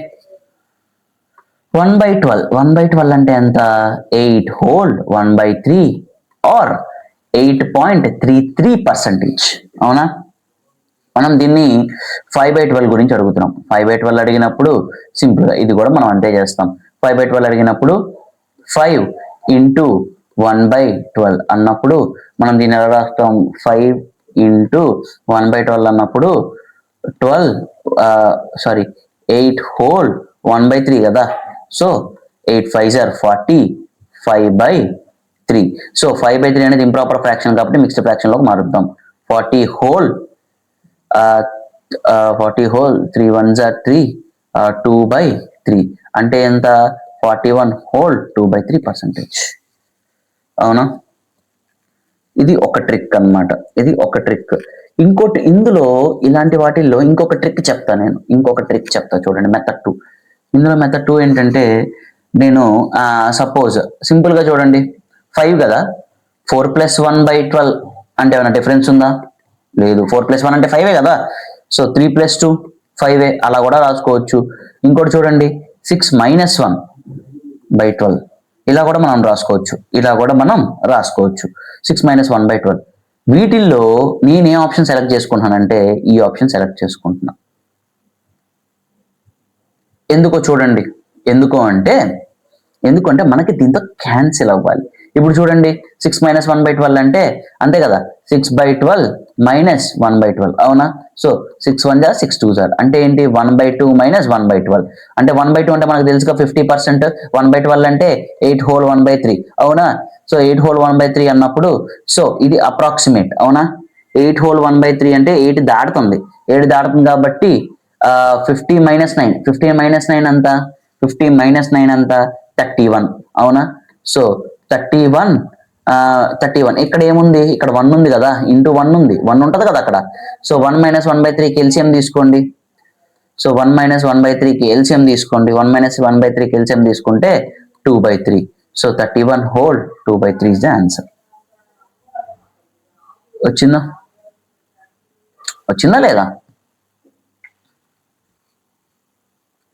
1/12 అంటే ఎంత 8 హోల్ 1/3 ఆర్ 8.33%. అవునా. మనం దీన్ని 5/12 గురించి అడుగుతున్నాం. 5/12 అడిగినప్పుడు సింపుల్ గా ఇది కూడా మనం అంతే చేస్తాం. 5/12 అడిగినప్పుడు 5 ఇంటూ 1/12 అన్నప్పుడు మనం దీన్ని ఎలా రాస్తాం 5 ఇంటూ 1/12 అన్నప్పుడు 8 హోల్ 1/3 కదా. So 8 5s are 40 5/3. సో 5/3 అనేది ఇంప్రాపర్ ఫ్రాక్షన్ కాబట్టి మిక్స్డ్ ఫ్రాక్షన్ లోకి మారుద్దాం 40 హోల్ 3 1s are 3 2/3 అంటే ఎంత 41 హోల్ 2/3%. అవునా. ఇది ఒక ట్రిక్ అన్నమాట. ఇది ఒక ట్రిక్. ఇంకోటి ఇందులో ఇలాంటి వాటిల్లో ఇంకొక ట్రిక్ చెప్తా నేను చూడండి మెథడ్ 2. ఇందులో మెథడ్ 2 ఏంటంటే నేను సపోజ్ సింపుల్ గా చూడండి 5 కదా 4 + 1/12 అంటే ఏమైనా డిఫరెన్స్ ఉందా లేదు 4 + 1 అంటే 5 కదా. సో 3 + 2 5 అలా కూడా రాసుకోవచ్చు. ఇంకోటి చూడండి 6 - 1/12 ఇలా కూడా మనం రాసుకోవచ్చు 6 - 1/12. వీటిల్లో నేను ఏ ఆప్షన్ సెలెక్ట్ చేసుకుంటున్నానంటే ఈ ఆప్షన్ సెలెక్ట్ చేసుకుంటున్నా. ఎందుకంటే మనకి దీంతో క్యాన్సిల్ అవ్వాలి. ఇప్పుడు చూడండి 6 మైనస్ 1/12 అంటే అంతే కదా, 6/12 మైనస్ 1/12 అవునా. సో 6 1 6 2 అంటే ఏంటి 1/2 మైనస్ 1/12 అంటే 1/2 అంటే మనకు తెలుసుగా 50%, 1/12 అంటే 8 హోల్ 1/3 అవునా. సో 8 హోల్ 1/3 అన్నప్పుడు సో ఇది అప్రాక్సిమేట్ అవునా. 8 హోల్ 1/3 అంటే 8 దాటుతుంది, 7 దాటుతుంది కాబట్టి 50 మైనస్ 9, 50 మైనస్ 9 అంతా 50 మైనస్ 9 అంతా 31 అవునా. సో 31 31 ఇక్కడ ఏముంది, ఇక్కడ 1 ఉంది కదా, ఇంటూ 1 ఉంది, 1 ఉంటుంది కదా అక్కడ. సో 1 మైనస్ 1/3కి ఎల్సిఎం తీసుకోండి. సో 1 మైనస్ 1/3కి ఎల్సిఎం తీసుకోండి, 1 మైనస్ 1/3కి ఎల్సిఎం తీసుకుంటే 2/3. So 31 whole 2/3 is the answer. వచ్చిందా లేదా,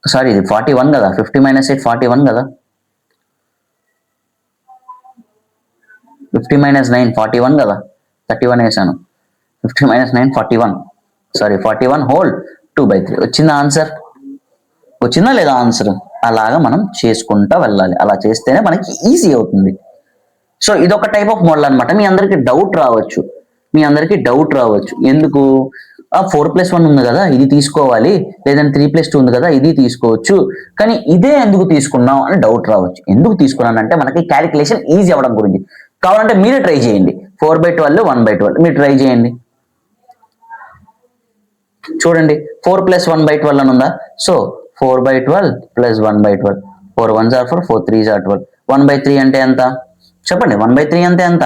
సారీ ఇది 41 కదా, 50 మైనస్ 8 41 కదా, 50 మైనస్ 9 41 కదా, 31 వేసాను, 50 మైనస్ 9 41, సారీ 41 హోల్ 2/3. వచ్చిందా ఆన్సర్, వచ్చిందా లేదా ఆన్సర్. అలాగా మనం చేసుకుంటా వెళ్ళాలి, అలా చేస్తేనే మనకి ఈజీ అవుతుంది. సో ఇదొక టైప్ ఆఫ్ మోడల్ అనమాట. మీ అందరికి డౌట్ రావచ్చు, ఎందుకు 4+1 ఉంది కదా ఇది తీసుకోవాలి, లేదంటే 3+2 ఉంది కదా ఇది తీసుకోవచ్చు, కానీ ఇదే ఎందుకు తీసుకున్నాం అని డౌట్ రావచ్చు. ఎందుకు తీసుకున్నానంటే మనకి క్యాలిక్యులేషన్ ఈజీ అవ్వడం గురించి. కావాలంటే మీరే ట్రై చేయండి, 4/12 1/12 మీరు ట్రై చేయండి. చూడండి 4 + 1/12 అని ఉందా. So 4/12 + 1/12, 4 1s are 4, 4 3s are 12. 1/3 అంటే ఎంత చెప్పండి, 1/3 అంటే ఎంత,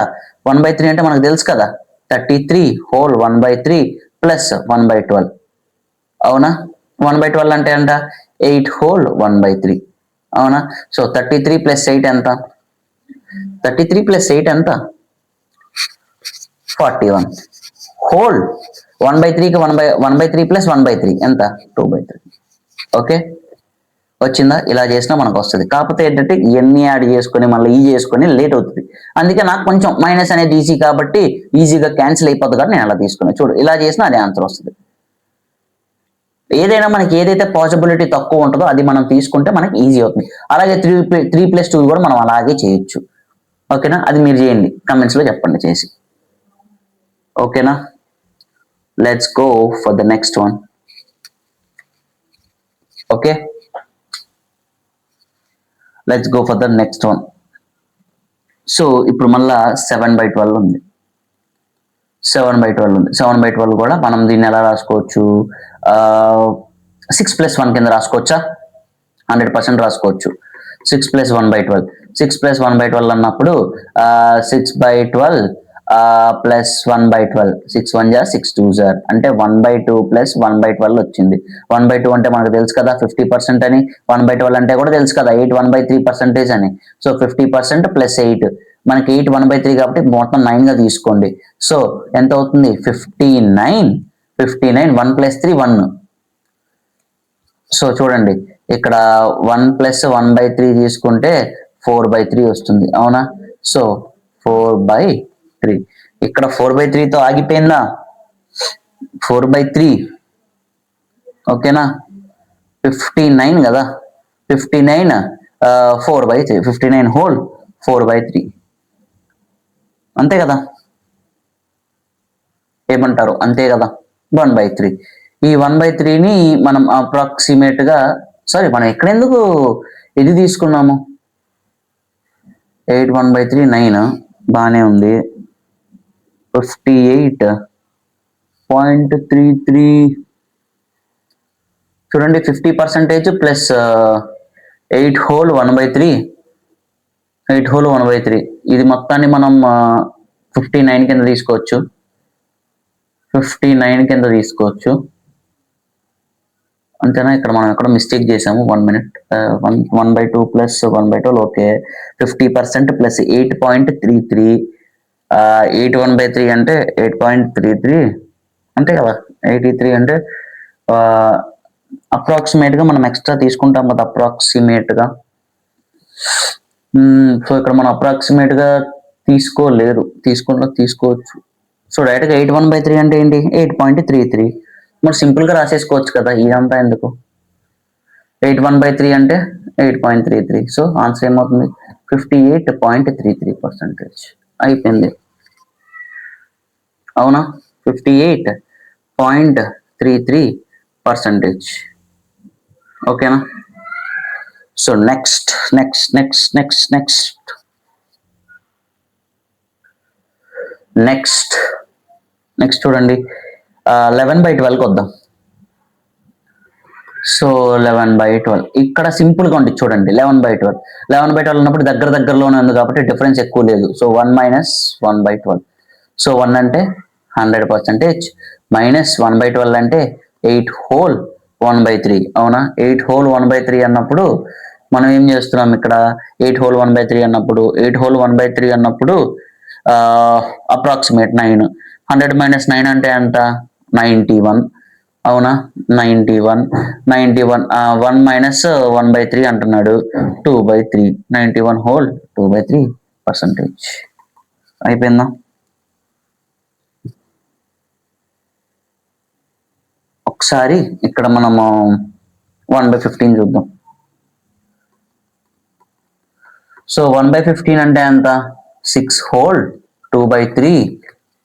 1/3 అంటే మనకు తెలుసు కదా 33 హోల్ 1/3 ప్లస్ 1/12 అవునా. 1/12 అంటే ఎంత 8 హోల్ 1/3 అవునా. సో 33 + 8 ఎంత, 33 + 8 ఎంత 41 హోల్ 1/3కి 1/3 + 1/3 ఎంత 2/3. ఓకే వచ్చిందా, ఇలా చేసినా మనకు వస్తుంది. కాకపోతే ఏంటంటే ఇవన్నీ యాడ్ చేసుకొని మళ్ళీ ఈ చేసుకొని లేట్ అవుతుంది. అందుకే నాకు కొంచెం మైనస్ అనేది ఈజీ కాబట్టి ఈజీగా క్యాన్సిల్ అయిపోతుంది కాబట్టి నేను అలా తీసుకున్నాను. చూడు ఇలా చేసినా అదే ఆన్సర్ వస్తుంది. ఏదైనా మనకి ఏదైతే పాసిబిలిటీ తక్కువ ఉంటుందో అది మనం తీసుకుంటే మనకి ఈజీ అవుతుంది. అలాగే 3+2 కూడా మనం అలాగే చేయొచ్చు. ఓకేనా, అది మీరు చేయండి, కమెంట్స్లో చెప్పండి చేసి. ఓకేనా, let's go for the next one. Okay, let's go for the next one. So ఇప్పుడు మళ్ళా 7/12 ఉంది, 7/12 కూడా మనం దీన్ని ఎలా రాసుకోవచ్చు, 6+1 కింద రాసుకోవచ్చా, 100% రాసుకోవచ్చు. 6 + 1/12, 6 + 1/12 అన్నప్పుడు 6/12 ప్లస్ 1/12, 6 1 6 2 అంటే 1/2 + 1/12 వచ్చింది. 1/2 అంటే మనకు తెలుసు కదా 50% అని, 1/12 అంటే కూడా తెలుసు కదా 8 1/3% అని. సో 50% + 8, మనకి 8 1/3 కాబట్టి మొత్తం 9గా తీసుకోండి. సో ఎంత అవుతుంది 59, 1 + 3 1. సో చూడండి ఇక్కడ 1 + 1/3 తీసుకుంటే 4/3 వస్తుంది అవునా. సో 4/3, ఇక్కడ 4/3తో ఆగిపోయిందా, 4/3 ఓకేనా. 59 కదా, 59 4/3, 59 హోల్ 4/3 అంతే కదా, ఏమంటారు అంతే కదా. 1/3, ఈ 1/3ని మనం అప్రాక్సిమేట్ గా, సారీ మనం ఎక్కడెందుకు ఇది తీసుకున్నాము, 8 1/3 9 బాగానే ఉంది. 58.33 చూడండి 50% ప్లస్ 8 హోల్ 1/3, 8 హోల్ 1/3 ఇది మొత్తాన్ని మనం 59 కింద తీసుకోవచ్చు, 59 కింద తీసుకోవచ్చు అంతేనా. ఇక్కడ మనం ఎక్కడ మిస్టేక్ చేసాము, 1 minute, 1/2 + 1/12 ఓకే. 50% ప్లస్ 8.33, 8 1/3 అంటే 8.33 అంతే కదా, 83 అంటే అప్రాక్సిమేట్ గా మనం ఎక్స్ట్రా తీసుకుంటాం కదా అప్రాక్సిమేట్ గా. సో ఇక్కడ మనం అప్రాక్సిమేట్ గా తీసుకోవచ్చు. సో డైరెక్ట్ గా 8 1/3 అంటే ఏంటి 8.33, మరి సింపుల్ గా రాసేసుకోవచ్చు కదా, ఇదంతా ఎందుకు. 8 1/3 అంటే 8.33, సో ఆన్సర్ ఏమవుతుంది 58.33%. అయిపోయింది. అవునా? 58.33%. ఓకేనా? సో నెక్స్ట్ చూడండి, 11/12కి వద్దాం. సో 11/12 ఇక్కడ సింపుల్ గా ఉంటుంది చూడండి. 11/12 ఉన్నప్పుడు దగ్గరలోనే ఉంది కాబట్టి డిఫరెన్స్ ఎక్కువ లేదు. సో 1 - 1/12. సో 1 అంటే 100%, మైనస్ 1/12 అంటే 8 హోల్ 1/3. అవునా? 8 హోల్ 1/3 అన్నప్పుడు మనం ఏం చేస్తున్నాం ఇక్కడ? 8 హోల్ 1/3 అన్నప్పుడు అప్రాక్సిమేట్ 9. 100 - 9 అంటే ఎంత? 91. అవునా? 91 1 - 1/3 అంటున్నాడు. 2/3. 91 హోల్ 2/3%. అయిపోయిందా? ఒకసారి ఇక్కడ మనము 1/15 చూద్దాం. సో 1/15 అంటే ఎంత? 6 whole 2/3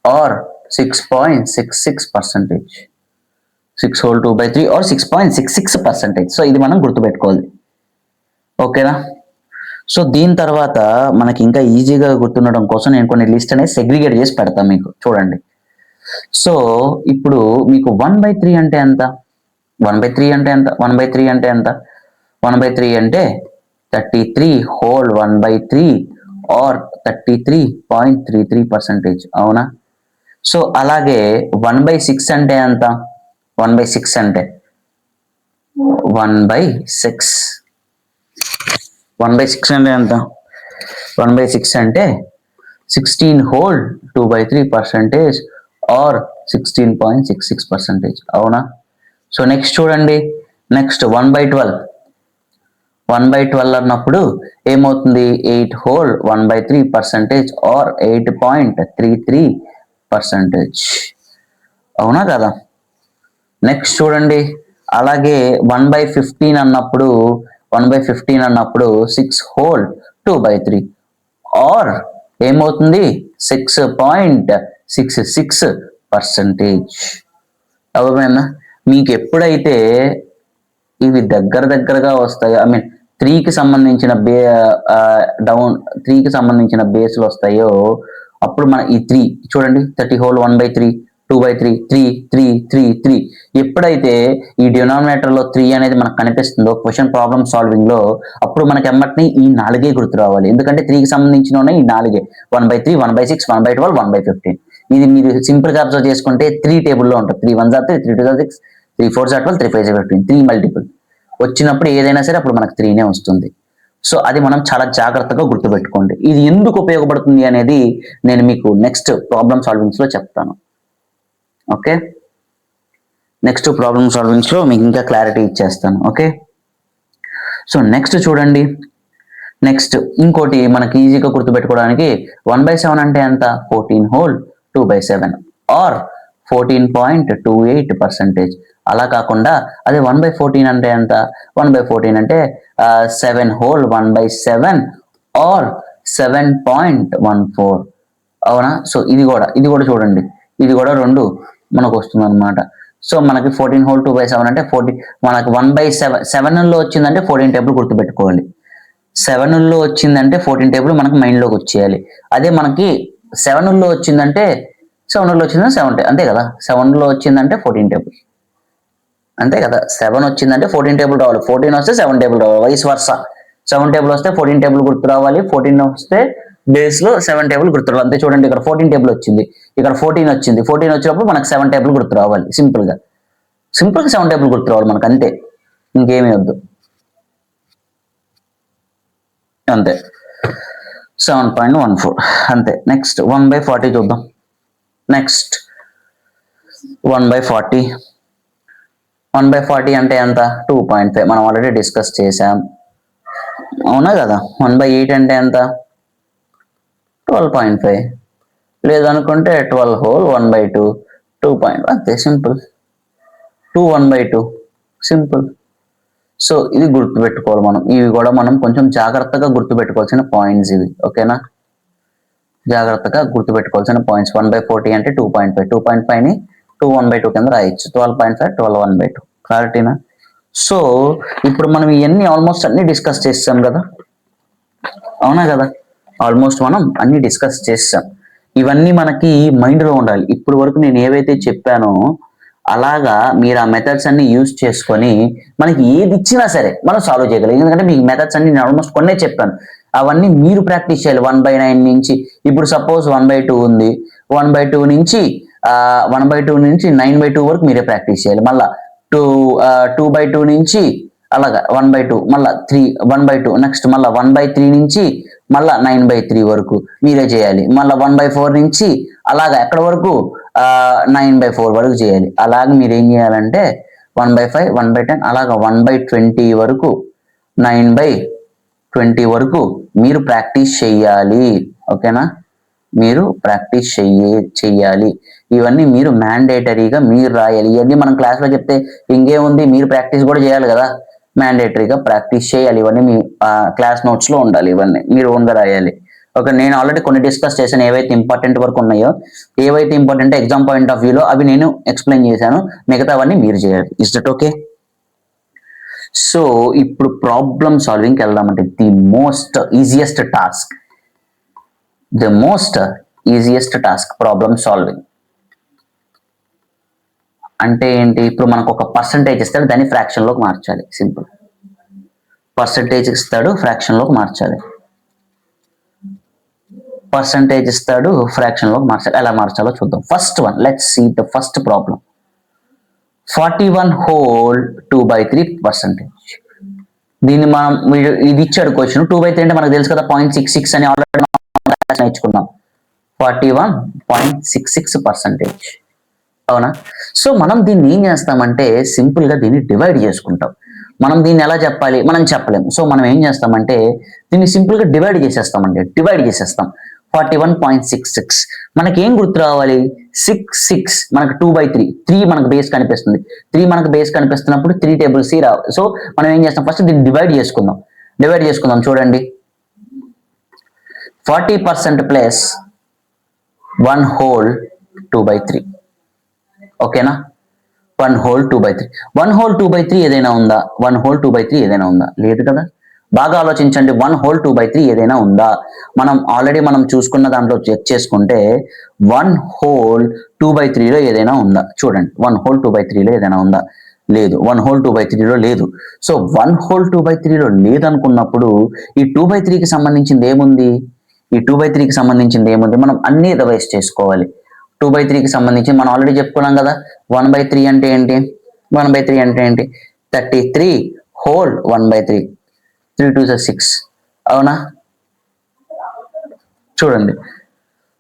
or 6.66%. 6 whole 2/3 or 6.66%. So ఇది మనం గుర్తుపెట్టుకోవాలి. ఓకేనా? సో దీని తర్వాత మనకి ఇంకా ఈజీగా గుర్తుండడం కోసం నేను కొన్ని లిస్ట్ అనేది సెగ్రిగేట్ చేసి పెడతాను మీకు. చూడండి. సో ఇప్పుడు మీకు 1/3 అంటే ఎంత? 1/3 అంటే ఎంత? 1/3 అంటే ఎంత? 1/3 అంటే 33 హోల్ 1/3 ఆర్ 33.33%. అవునా? సో అలాగే 1/6 అంటే ఎంత? 1/6 అంటే 1/6 అంటే ఎంత? 1/6 అంటే 16 హోల్ 2/3% ఆర్ 16.66%. అవునా? సో నెక్స్ట్ చూడండి. నెక్స్ట్ 1/12 అన్నప్పుడు ఏమవుతుంది? 8 హోల్ 1/3% ఆర్ 8.33%. అవునా కదా? నెక్స్ట్ చూడండి. అలాగే 1/15 అన్నప్పుడు 6 హోల్ 2/3 ఆర్ ఏమవుతుంది? 6.66%. అవునా? మీకు ఎప్పుడైతే ఇవి దగ్గరగా వస్తాయో, ఐ మీన్ 3కి సంబంధించిన కి సంబంధించిన బేస్లు వస్తాయో అప్పుడు మన ఈ 3 చూడండి. 30 హోల్ 1/3 2/3 3 ఎప్పుడైతే ఈ డినామినేటర్ లో 3 అనేది మనకు కనిపిస్తుందో క్వశ్చన్ ప్రాబ్లమ్ సాల్వింగ్ లో, అప్పుడు మనకి ఎమ్మటిని ఈ 4 గుర్తు రావాలి. ఎందుకంటే 3కి సంబంధించిన ఈ 4 1/3 1/6 1/12 1/15. ఇది మీరు సింపుల్ గా అబ్జర్వ్ చేసుకుంటే 3 టేబుల్లో ఉంటుంది. 3 1 3 3 2 6 3 4 12 3 5 15 3 మల్టిపుల్ వచ్చినప్పుడు ఏదైనా సరే అప్పుడు మనకు 3నే వస్తుంది. సో అది మనం చాలా జాగ్రత్తగా గుర్తుపెట్టుకోండి. ఇది ఎందుకు ఉపయోగపడుతుంది అనేది నేను మీకు నెక్స్ట్ ప్రాబ్లమ్ సాల్వింగ్స్ లో చెప్తాను. ఓకే, నెక్స్ట్ ప్రాబ్లమ్ సాల్వింగ్స్ లో మీకు ఇంకా క్లారిటీ ఇచ్చేస్తాను. ఓకే, సో నెక్స్ట్ చూడండి. నెక్స్ట్ ఇంకోటి మనకి ఈజీగా గుర్తుపెట్టుకోవడానికి 1/7 అంటే ఎంత? 14 హోల్ 2/7 ఆర్ 14.28%. అలా కాకుండా అదే 1/14 అంటే ఎంత? 1/14 అంటే 7 హోల్ 1/7 ఆర్ 7.14. అవునా? సో ఇది కూడా చూడండి. ఇది కూడా 2 మనకు వస్తుంది అనమాట. సో మనకి 14 హోల్ 2/7 అంటే 40. మనకి 1/7 7లో వచ్చిందంటే 14 టేబుల్ గుర్తుపెట్టుకోవాలి. 7లో వచ్చిందంటే 14 టేబుల్ మనకు మైండ్ లోకి వచ్చేయాలి. అదే మనకి 7లో వచ్చిందంటే 7లో వచ్చిందంటే 7 అంతే కదా. 7లో వచ్చిందంటే 14 టేబుల్ అంతే కదా. 7 వచ్చిందంటే 14 టేబుల్ రావాలి. 14 వస్తే 7 టేబుల్ రావాలి. Vice versa. 7 టేబుల్ వస్తే 14 టేబుల్ గుర్తు రావాలి. 14 వస్తే బేస్ లో 7 టేబుల్ గుర్తు రావాలి. అంతే చూడండి. ఇక్కడ 14 టేబుల్ వచ్చింది, ఇక్కడ 14 వచ్చింది. 14 వచ్చినప్పుడు మనకు 7 టేబుల్ గుర్తు రావాలి. సింపుల్ గా 7 టేబుల్ గుర్తు రావాలి మనకు. అంతే, ఇంకేమీ వద్దు. అంతే 7.14 అంతే. నెక్స్ట్ 1/40 చూద్దాం. నెక్స్ట్ 1/40 అంటే ఎంత? 2.5. మనం ఆల్రెడీ డిస్కస్ చేసాం. అవునా కదా. 1/8 అంటే ఎంత? 12.5. లేదనుకుంటే 12 హోల్ 1/2 2. అంతే సింపుల్. 2 1/2 సింపుల్. సో ఇది గుర్తుపెట్టుకోవాలి మనం. ఇవి కూడా మనం కొంచెం జాగ్రత్తగా గుర్తుపెట్టుకోవాల్సిన పాయింట్స్ ఇవి. ఓకేనా, జాగ్రత్తగా గుర్తుపెట్టుకోవాల్సిన పాయింట్స్. 1/40 అంటే 2.5, 2.5ని 1/2 కింద రాయొచ్చు. 12.5 12 1/2. క్లారిటీనా? సో ఇప్పుడు మనం ఇవన్నీ ఆల్మోస్ట్ అన్ని డిస్కస్ చేస్తాం కదా, అవునా కదా? ఆల్మోస్ట్ మనం అన్ని డిస్కస్ చేస్తాం. ఇవన్నీ మనకి మైండ్లో ఉండాలి. ఇప్పుడు వరకు నేను ఏవైతే చెప్పానో అలాగా మీరు ఆ మెథడ్స్ అన్ని యూజ్ చేసుకొని మనకి ఏది ఇచ్చినా సరే మనం సాల్వ్ చేయగలం. ఎందుకంటే మీకు మెథడ్స్ అన్ని నేను ఆల్మోస్ట్ కొన్నే చెప్పాను. అవన్నీ మీరు ప్రాక్టీస్ చేయాలి. 1/9 నుంచి ఇప్పుడు సపోజ్ 1/2 ఉంది, 1/2 నుంచి 1/2 నుంచి 9/2 వరకు మీరే ప్రాక్టీస్ చేయాలి. మళ్ళా 2/2 నుంచి అలాగా 1/2, మళ్ళా 1/2 నెక్స్ట్ మళ్ళా 1/3 నుంచి మళ్ళా 9/3 వరకు మీరే చేయాలి. మళ్ళీ 1/4 నుంచి అలాగా ఎక్కడ వరకు 9/4 వరకు చేయాలి. అలాగే మీరు ఏం చేయాలంటే 1/5, 1/10 అలాగా 1/20 వరకు 9/20 వరకు మీరు ప్రాక్టీస్ చెయ్యాలి. ఓకేనా, మీరు ప్రాక్టీస్ చెయ్యాలి. ఇవన్నీ మీరు మ్యాండేటరీగా మీరు రాయాలి. ఇవన్నీ మనం క్లాస్లో చెప్తే ఇంకేముంది, మీరు ప్రాక్టీస్ కూడా చేయాలి కదా. మ్యాండేటరీగా ప్రాక్టీస్ చేయాలి. ఇవన్నీ మీ క్లాస్ నోట్స్లో ఉండాలి. ఇవన్నీ మీరు ఓన్గా రాయాలి. ఓకే, నేను ఆల్రెడీ కొన్ని డిస్కస్ చేశాను. ఏవైతే ఇంపార్టెంట్ వరకు ఉన్నాయో, ఏవైతే ఇంపార్టెంట్ ఎగ్జామ్ పాయింట్ ఆఫ్ వ్యూలో అవి నేను ఎక్స్ప్లెయిన్ చేశాను. మిగతావన్నీ మీరు చేయాలి. Is that okay? సో ఇప్పుడు ప్రాబ్లమ్ సాల్వింగ్కి వెళ్దామంటే the most easiest task problem solving అంటే ఏంటి? ఇప్పుడు మనకు ఒక పర్సంటేజ్ ఇస్తాడు, దాన్ని ఫ్రాక్షన్లోకి మార్చాలి. సింపుల్. పర్సంటేజ్ ఇస్తాడు, ఫ్రాక్షన్లోకి మార్చాలి. పర్సంటేజ్ ఇస్తాడు, ఫ్రాక్షన్లోకి మార్చాలి. ఎలా మార్చాలో చూద్దాం. First one, let's see the first problem. 41 whole 2/3%. దీన్ని మనం ఇది ఇచ్చాడు క్వశ్చన్. 2/3 అంటే మనకు తెలుసు కదా, 0.66 అని ఆల్రెడీ నేర్చుకున్నాం. 41.66%. అవునా? సో మనం దీన్ని ఏం చేస్తామంటే సింపుల్ గా దీన్ని డివైడ్ చేసుకుంటాం. మనం దీన్ని ఎలా చెప్పాలి, మనం చెప్పలేము. సో మనం ఏం చేస్తామంటే దీన్ని సింపుల్ గా డివైడ్ చేసేస్తాం. 41.66. మనకి ఏం గుర్తు రావాలి? 6 మనకు 2/3. 3 మనకు బేస్ కనిపిస్తుంది. 3 మనకు బేస్ కనిపిస్తున్నప్పుడు 3 టేబుల్ సి రావాలి. సో మనం ఏం చేస్తాం, ఫస్ట్ దీన్ని డివైడ్ చేసుకుందాం. చూడండి, 40% ప్లస్ 1 whole 2/3. ఓకేనా? 1 whole 2/3. 1 whole 2/3 ఏదైనా ఉందా? 1 whole 2/3 ఏదైనా ఉందా? లేదు కదా. బాగా ఆలోచించండి. 1 whole 2/3 ఏదైనా ఉందా? మనం ఆల్రెడీ చూసుకున్న దాంట్లో చెక్ చేసుకుంటే 1 whole 2/3లో ఏదైనా ఉందా? చూడండి, 1 whole 2/3లో ఏదైనా ఉందా? లేదు. 1 whole 2/3లో లేదు. సో 1 whole 2/3లో లేదనుకున్నప్పుడు ఈ 2/3కి సంబంధించింది ఏముంది? మనం అన్ని రివైజ్ చేసుకోవాలి. 2/3కి సంబంధించి మనం ఆల్రెడీ చెప్పుకున్నాం కదా. 1/3 అంటే ఏంటి? 33 whole 1/3. 3 2 6. అవునా? చూడండి.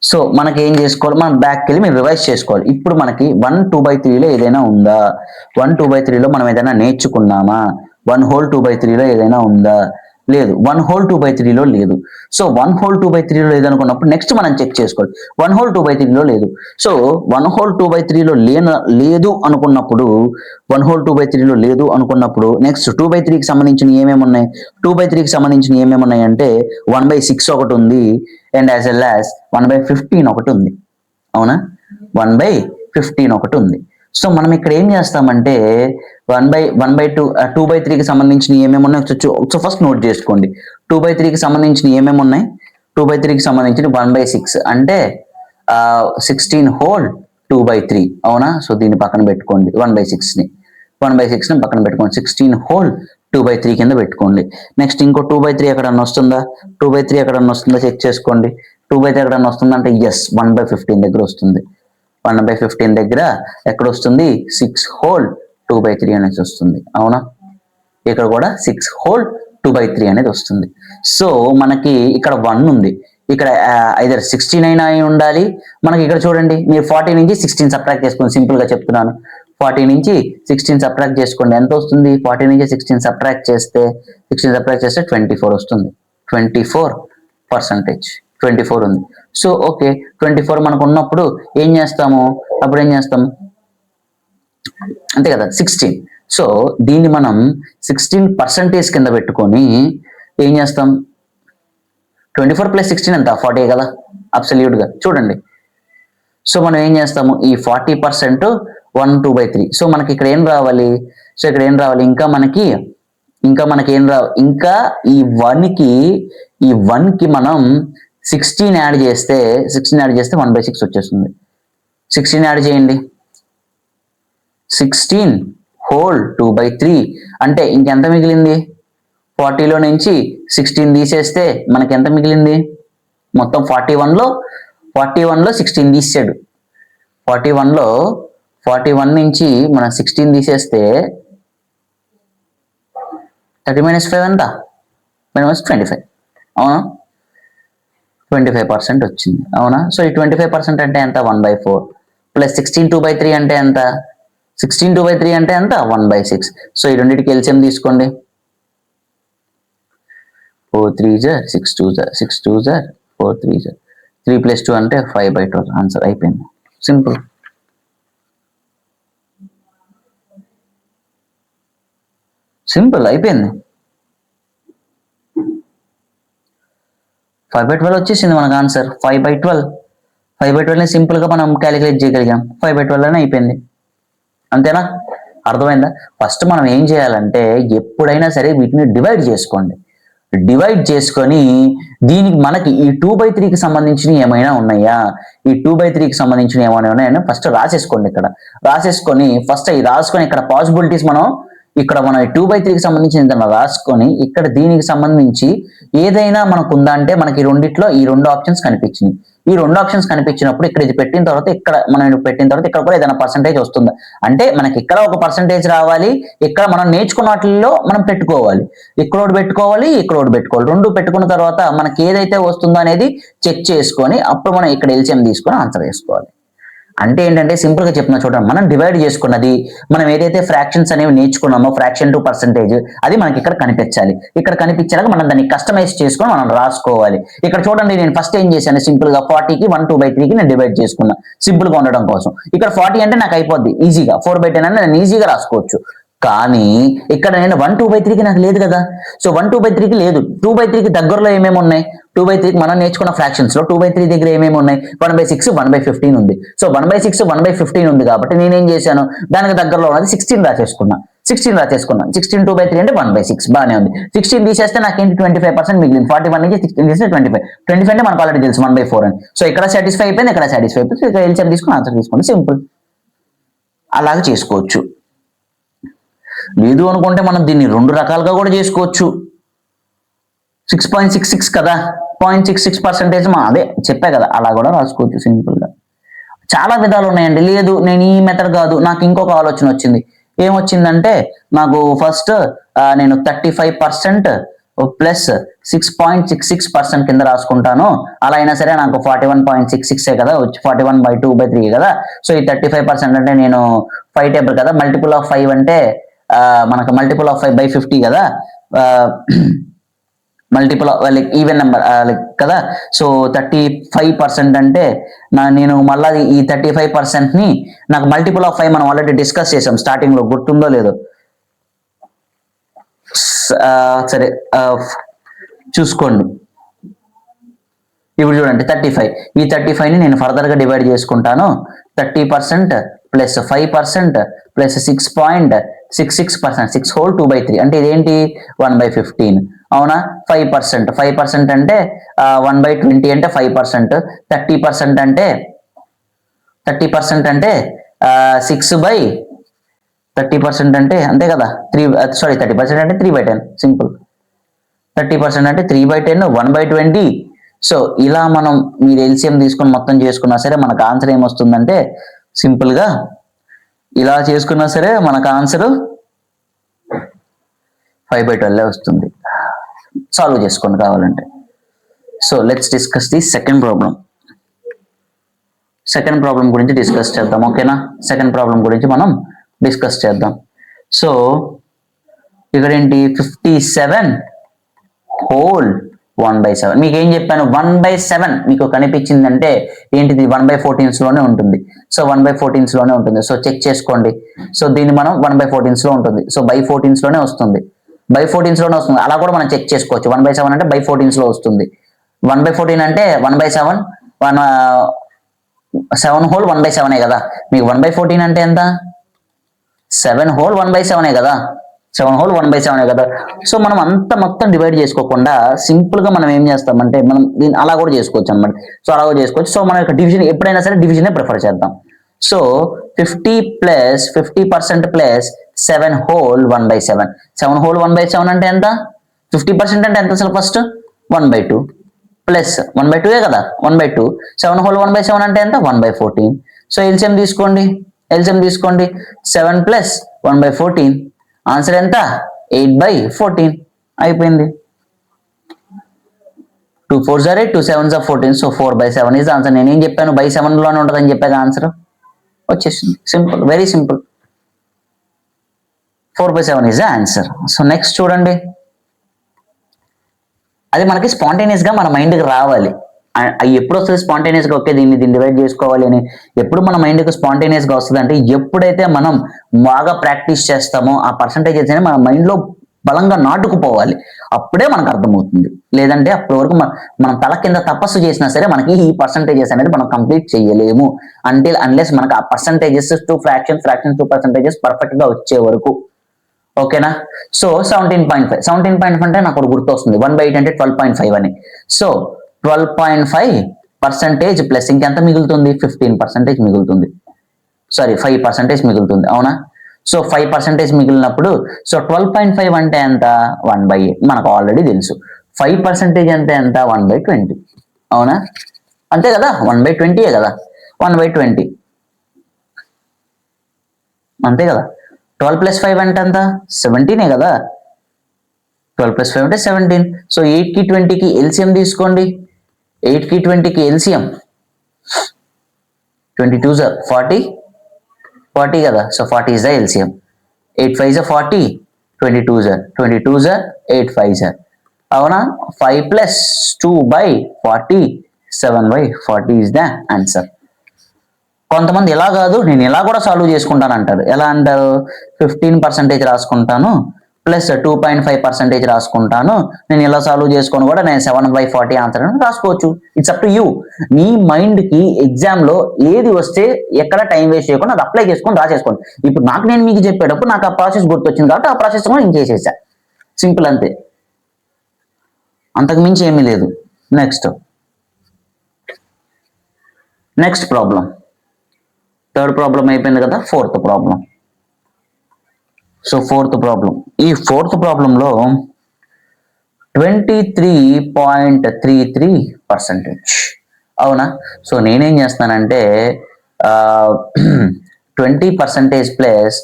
సో మనకి ఏం చేసుకోవాలి, మనం బ్యాక్కి వెళ్ళి మీరు రివైజ్ చేసుకోవాలి. ఇప్పుడు మనకి 1 2/3లో ఏదైనా ఉందా? 1 2/3లో మనం ఏదైనా నేర్చుకున్నామా? 1 whole 2/3లో ఏదైనా ఉందా? లేదు. 1 whole 2/3లో లేదు. సో 1 whole 2/3లో లేదనుకున్నప్పుడు నెక్స్ట్ మనం చెక్ చేసుకోవాలి. 1 whole 2/3లో లేదు. సో 1 whole 2/3లో లేదు అనుకున్నప్పుడు 1 whole 2/3లో లేదు అనుకున్నప్పుడు నెక్స్ట్ 2/3కి సంబంధించిన ఏమేమి ఉన్నాయి? 2/3కి సంబంధించిన ఏమేమి ఉన్నాయి అంటే 1/6 ఒకటి ఉంది, అండ్ యాజ్ వెల్ యాజ్ 1/15 ఒకటి ఉంది. అవునా? 1/15 ఒకటి ఉంది. సో మనం ఇక్కడ ఏం చేస్తామంటే 2/3కి సంబంధించిన ఏమేమి ఉన్నాయి సో ఫస్ట్ నోట్ చేసుకోండి. 2/3కి సంబంధించిన ఏమేమి ఉన్నాయి? 2/3కి సంబంధించిన 1/6 అంటే 16 whole 2/3. అవునా? సో దీన్ని పక్కన పెట్టుకోండి. 1/6ని పక్కన పెట్టుకోండి. 16 whole 2/3 కింద పెట్టుకోండి. నెక్స్ట్ ఇంకో 2/3 ఎక్కడన్నా వస్తుందా? 2/3 ఎక్కడన్నా వస్తుందా చెక్ చేసుకోండి. 2/3 ఎక్కడన్నా వస్తుందంటే ఎస్, 1/15 దగ్గర వస్తుంది. 1/15 దగ్గర ఎక్కడ వస్తుంది? 6 whole 2/3 అనేది వస్తుంది. అవునా? ఇక్కడ కూడా 6 whole 2/3 అనేది వస్తుంది. సో మనకి ఇక్కడ 1 ఉంది. ఇక్కడ ఐదర్ 69 అయి ఉండాలి. మనకి ఇక్కడ చూడండి, మీరు 40 నుంచి 16 సబ్ట్రాక్ట్ చేసుకోండి. సింపుల్ గా చెప్తున్నాను. 40 నుంచి 16 సబ్ట్రాక్ట్ చేసుకోండి. ఎంత వస్తుంది? 40 నుంచి 16 సబ్ట్రాక్ట్ చేస్తే 24 వస్తుంది. 24% ఉంది. సో ఓకే, 24 మనకు ఉన్నప్పుడు ఏం చేస్తాము? అప్పుడు ఏం చేస్తాం? అంతే కదా, సో దీన్ని మనం 16% కింద పెట్టుకొని ఏం చేస్తాం, 24 + 16 ఎంత 40 కదా అబ్సల్యూట్గా. చూడండి, సో మనం ఏం చేస్తాము, ఈ 40% 1 2/3. సో మనకి ఇక్కడ ఏం రావాలి, సో ఇక్కడ ఏం రావాలి, ఇంకా మనకి ఏం రావాలి, ఇంకా ఈ 1కి మనం 16 యాడ్ చేస్తే 1/6 వచ్చేస్తుంది. 16 యాడ్ చేయండి, 16 హోల్ 2/3 అంటే ఇంకెంత మిగిలింది, 40లో నుంచి 16 తీసేస్తే మనకి ఎంత మిగిలింది, మొత్తం 41లో 16 తీసాడు. 41 నుంచి మనం 16 తీసేస్తే 30 - 5 ఎంత, -25. అవునా, 25% వచ్చింది. అవునా, సో ఈ 25% అంటే ఎంత, 1/4 ప్లస్ 16 2/3 అంటే ఎంత, 16 2/3 అంటే ఎంత, 1/6. సో ఈ రెండింటికి ఎల్సిఎం తీసుకోండి, 4 3 6 2 6 2 4 3 3 + 2 అంటే 5/12. ఆన్సర్ అయిపోయింది, సింపుల్. అయిపోయింది. 5/12 వచ్చేసింది మనకు ఆన్సర్. 5/12 సింపుల్ గా మనం క్యాలిక్యులేట్ చేయగలిగాం. 5/12 అని అయిపోయింది, అంతేనా, అర్థమైందా? ఫస్ట్ మనం ఏం చేయాలంటే ఎప్పుడైనా సరే వీటిని డివైడ్ చేసుకోండి. డివైడ్ చేసుకొని దీనికి మనకి ఈ 2/3కి సంబంధించినవి ఏమైనా ఉన్నాయా, ఈ 2/3కి సంబంధించినవి ఏమైనా ఉన్నాయని ఫస్ట్ రాసేసుకోండి. ఇక్కడ రాసేసుకొని ఫస్ట్ అవి రాసుకొని ఇక్కడ పాసిబిలిటీస్ మనం 2/3కి సంబంధించిన రాసుకొని ఇక్కడ దీనికి సంబంధించి ఏదైనా మనకు ఉందా అంటే మనకి రెండిట్లో ఈ 2 ఆప్షన్స్ కనిపించినాయి. ఈ 2 ఆప్షన్స్ కనిపించినప్పుడు ఇక్కడ ఇది పెట్టిన తర్వాత ఇక్కడ కూడా ఏదైనా పర్సంటేజ్ వస్తుందా అంటే మనకి ఇక్కడ ఒక పర్సంటేజ్ రావాలి, ఇక్కడ మనం నేర్చుకున్న వాటిల్లో మనం పెట్టుకోవాలి, ఇక్కడ ఒకటి పెట్టుకోవాలి, రెండు పెట్టుకున్న తర్వాత మనకి ఏదైతే వస్తుందో అనేది చెక్ చేసుకొని అప్పుడు మనం ఇక్కడ ఎల్సిఎం తీసుకొని ఆన్సర్ చేసుకోవాలి. అంటే ఏంటంటే సింపుల్ గా చెప్తున్నా చూడండి, మనం డివైడ్ చేసుకున్నది, మనం ఏదైతే ఫ్రాక్షన్స్ అనేవి నేర్చుకున్నామో ఫ్రాక్షన్ టు పర్సంటేజ్ అది మనకి ఇక్కడ కనిపించాలి. ఇక్కడ కనిపించాక మనం దాన్ని కస్టమైజ్ చేసుకొని మనం రాసుకోవాలి. ఇక్కడ చూడండి, నేను ఫస్ట్ ఏం చేశాను, సింపుల్ గా 40కి 1 2/3కి నేను డివైడ్ చేసుకున్నా సింపుల్ గా ఉండడం కోసం. ఇక్కడ 40 అంటే నాకు అయిపోద్ది ఈజీగా, 4/10 అని నేను ఈజీగా రాసుకోవచ్చు. కానీ ఇక్కడ నేను 1 2/3కి నాకు లేదు కదా. సో 1 2/3కి లేదు, 2/3కి దగ్గరలో ఏమేమి ఉన్నాయి, 2/3కి మనం నేర్చుకున్న ఫ్రాక్షన్స్ లో 2/3 దగ్గర ఏమేమి ఉన్నాయి, 1/6 1/15 ఉంది. సో 1/6 1/15 ఉంది కాబట్టి నేనేం చేశాను, దానికి దగ్గరలో ఉన్నది 16 రాసేసుకున్నా. 16 2/3 అంటే 1/6 బాగానే ఉంది. 16 తీసేస్తే నాకేంటి 25% మిగిలింది. 41 నుంచి 16 తీస్తే 25 అంటే మనకు ఆల్రెడీ తెలుసు 1/4 అని. సో ఇక్కడ సాటిస్ఫై అయిపోయింది, ఇక్కడ సాటిస్ఫై అయిపోయింది. ఇక్కడ ఎల్సిఎం తీసుకుని ఆన్సర్ తీసుకోండి, సింపుల్. అలాగే చేసుకోవచ్చు. లేదు అనుకుంటే మనం దీన్ని 2 రకాలుగా కూడా చేసుకోవచ్చు. 6.66 కదా, 0.66% అదే చెప్పా కదా, అలా కూడా రాసుకోవచ్చు సింపుల్ గా. చాలా విధాలు ఉన్నాయండి. లేదు నేను ఈ మెథడ్ కాదు, నాకు ఇంకొక ఆలోచన వచ్చింది. ఏమొచ్చిందంటే నాకు ఫస్ట్ నేను 35% ప్లస్ 6.66% కింద రాసుకుంటాను. అలా అయినా సరే నాకు 41.66 కదా, 41/2/3 కదా. సో ఈ 35% అంటే నేను 5 టేబుల్ కదా, మల్టిపుల్ ఆఫ్ 5 అంటే మనకు మల్టిపుల్ ఆఫ్ 5/50 కదా, మల్టిపుల్ ఈవెన్ నెంబర్ కదా. సో 35% అంటే నేను మళ్ళీ ఈ 35% ని నాకు మల్టిపుల్ ఆఫ్ 5 మనం ఆల్రెడీ డిస్కస్ చేసాం స్టార్టింగ్ లో, గుర్తుందో లేదో. సరే చూసుకోండి. ఇప్పుడు చూడండి 35, ఈ 35ని నేను ఫర్దర్ గా డివైడ్ చేసుకుంటాను. 30% ప్లస్ 5% ప్లస్ 6.66%, 6 హోల్ 2/3 అంటే ఇదేంటి 1/15. అవునా, 5% అంటే 1/20 అంటే 5%, 30% అంటే 6/30% అంటే అంతే కదా, 30% అంటే 3/10 సింపుల్. 30% అంటే 3/10, 1/20. సో ఇలా మనం మీరు ఎల్సిఎం తీసుకొని మొత్తం చేసుకున్నా సరే మనకు ఆన్సర్ ఏమొస్తుందంటే సింపుల్ గా ఇలా చేసుకున్నా సరే మనకు ఆన్సర్ 5/12 వస్తుంది. సాల్వ్ చేసుకోండి కావాలంటే. So let's discuss the second problem గురించి డిస్కస్ చేద్దాం. ఓకేనా, సెకండ్ ప్రాబ్లం గురించి మనం డిస్కస్ చేద్దాం. సో ఇక్కడ ఏంటి 57 హోల్ 1/7. మీకు ఏం చెప్పాను, 1/7 మీకు కనిపించిందంటే ఏంటిది, 1/14 లోనే ఉంటుంది. సో 1/14 లోనే ఉంటుంది. సో చెక్ చేసుకోండి. సో దీన్ని మనం 1/14 లో ఉంటుంది. సో బై 14 లోనే వస్తుంది. బై 14 లోనే వస్తుంది. అలా కూడా మనం చెక్ చేసుకోవచ్చు. 1/7 అంటే బై 14 లో వస్తుంది. 1/14 అంటే 1/7, 7 హోల్ 1/7 కదా. మీకు 1/14 అంటే ఎంత, 7 హోల్ 1/7 కదా. 7 హోల్ 1/7 కదా. సో మనం అంత మొత్తం డివైడ్ చేసుకోకుండా సింపుల్ గా మనం ఏం చేస్తామంటే మనం దీన్ని అలా కూడా చేసుకోవచ్చు అనమాట. సో అలా కూడా చేసుకోవచ్చు. సో మన యొక్క డివిజన్ ఎప్పుడైనా సరే డివిజనే ప్రిఫర్ చేద్దాం. So 50 plus 50% plus 7 whole 1/7. 7 whole 1/7 అంటే ఎంత, 50% అంటే ఎంత అసలు ఫస్ట్ 1/2 ప్లస్ 1/2 కదా, 1/2. 7 హోల్ 1/7 అంటే ఎంత, 1/14. సో ఎల్సిఎం తీసుకోండి, 7 ప్లస్ 1/14 ఆన్సర్ ఎంత, 8/14 అయిపోయింది. 2 4s are 8, 2 7s are 14. So 4/7 is answer. నేనేం చెప్పాను, బై 7 లోనే ఉంటుందని చెప్పాను, ఆన్సర్ వచ్చేసింది. Simple, very simple. 4/7 is the answer. So next చూడండి, అది మనకి స్పాంటేనియస్ గా మన మైండ్కి రావాలి. అవి ఎప్పుడు వస్తుంది స్పాంటేనియస్ గా, ఓకే దీన్ని డివైడ్ చేసుకోవాలి అని ఎప్పుడు మన మైండ్కి స్పాంటేనియస్ గా వస్తుంది అంటే ఎప్పుడైతే మనం బాగా ప్రాక్టీస్ చేస్తామో ఆ పర్సంటేజెస్ అని మన మైండ్ లో బలంగా నాటుకుపోవాలి. అప్పుడే మనకు అర్థమవుతుంది. లేదంటే అప్పటి వరకు మనం తల కింద తపస్సు చేసినా సరే మనకి ఈ పర్సంటేజెస్ అనేది మనం కంప్లీట్ చేయలేము. అంటే అన్లెస్ మనకు ఆ percentages to fractions to percentages perfect గా వచ్చే వరకు. ఓకేనా. సో 17.5 అంటే నాకు గుర్తు వస్తుంది, 1/8 అంటే 12.5 అని. సో 12.5% ప్లస్ ఇంకెంత మిగులుతుంది, 15% మిగులుతుంది. సారీ 5% మిగులుతుంది, అవునా. సో 5% మిగిలినప్పుడు సో 12.5 అంటే ఎంత, 1/8 మనకు ఆల్రెడీ తెలుసు. 5% అంటే ఎంత, 1/20, అవునా. అంతే కదా, 1/20 కదా, 1/20 అంతే కదా. 12 + 5 అంటే ఎంత, 17 కదా. 12 + 5 అంటే 17. సో 8కి 20కి ఎల్సిఎం తీసుకోండి. 8కి 20కి ఎల్సిఎం 22s are 40 కదా. So 40 is the LCM. 8 5s are 40, 22s are 8 5s are, అవునా. 5 + 2/40, 7/40 is the answer. కొంతమంది ఇలా కాదు, నేను ఇలా కూడా సాల్వ్ చేసుకుంటాను అంటారు. ఎలా అంటారు, 15% రాసుకుంటాను ప్లస్ 2.5% రాసుకుంటాను, నేను ఇలా సాల్వ్ చేసుకొని కూడా నేను 7/40 ఆన్సర్ అని రాసుకోవచ్చు. It's up to you. నీ మైండ్ కి ఎగ్జామ్ లో ఏది వస్తే ఎక్కడ టైం వేస్ట్ చేయకుండా అది అప్లై చేసుకొని రాసేసుకోండి. ఇప్పుడు నేను మీకు చెప్పేటప్పుడు నాకు ఆ ప్రాసెస్ గుర్తొచ్చింది కాబట్టి ఆ ప్రాసెస్ కూడా నేను చేసేసా. సింపుల్, అంతే, అంతకు మించి ఏమీ లేదు. నెక్స్ట్ ప్రాబ్లం, థర్డ్ ప్రాబ్లం అయిపోయింది కదా. Fourth problem. So fourth problem, ఈ ఫోర్త్ ప్రాబ్లంలో 23.33%, అవునా. సో నేనేం చేస్తానంటే 20% ప్లస్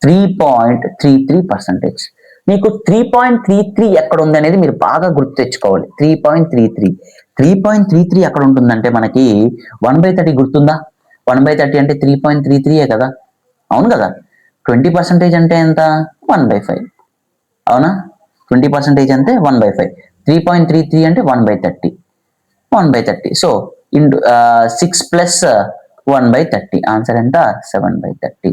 3.33%. మీకు 3.33 ఎక్కడ ఉంది అనేది మీరు బాగా గుర్తు తెచ్చుకోవాలి. 3.33 ఎక్కడ ఉంటుందంటే మనకి 1/30 గుర్తుందా. 1/30 అంటే 3.33 కదా, అవును కదా. 20% అంటే ఎంత, 1/5, అవునా. 20% అంటే 1/5. 3.33 అంటే 1/30. సో 6 + 1/30 ఆన్సర్ ఎంత, 7/30.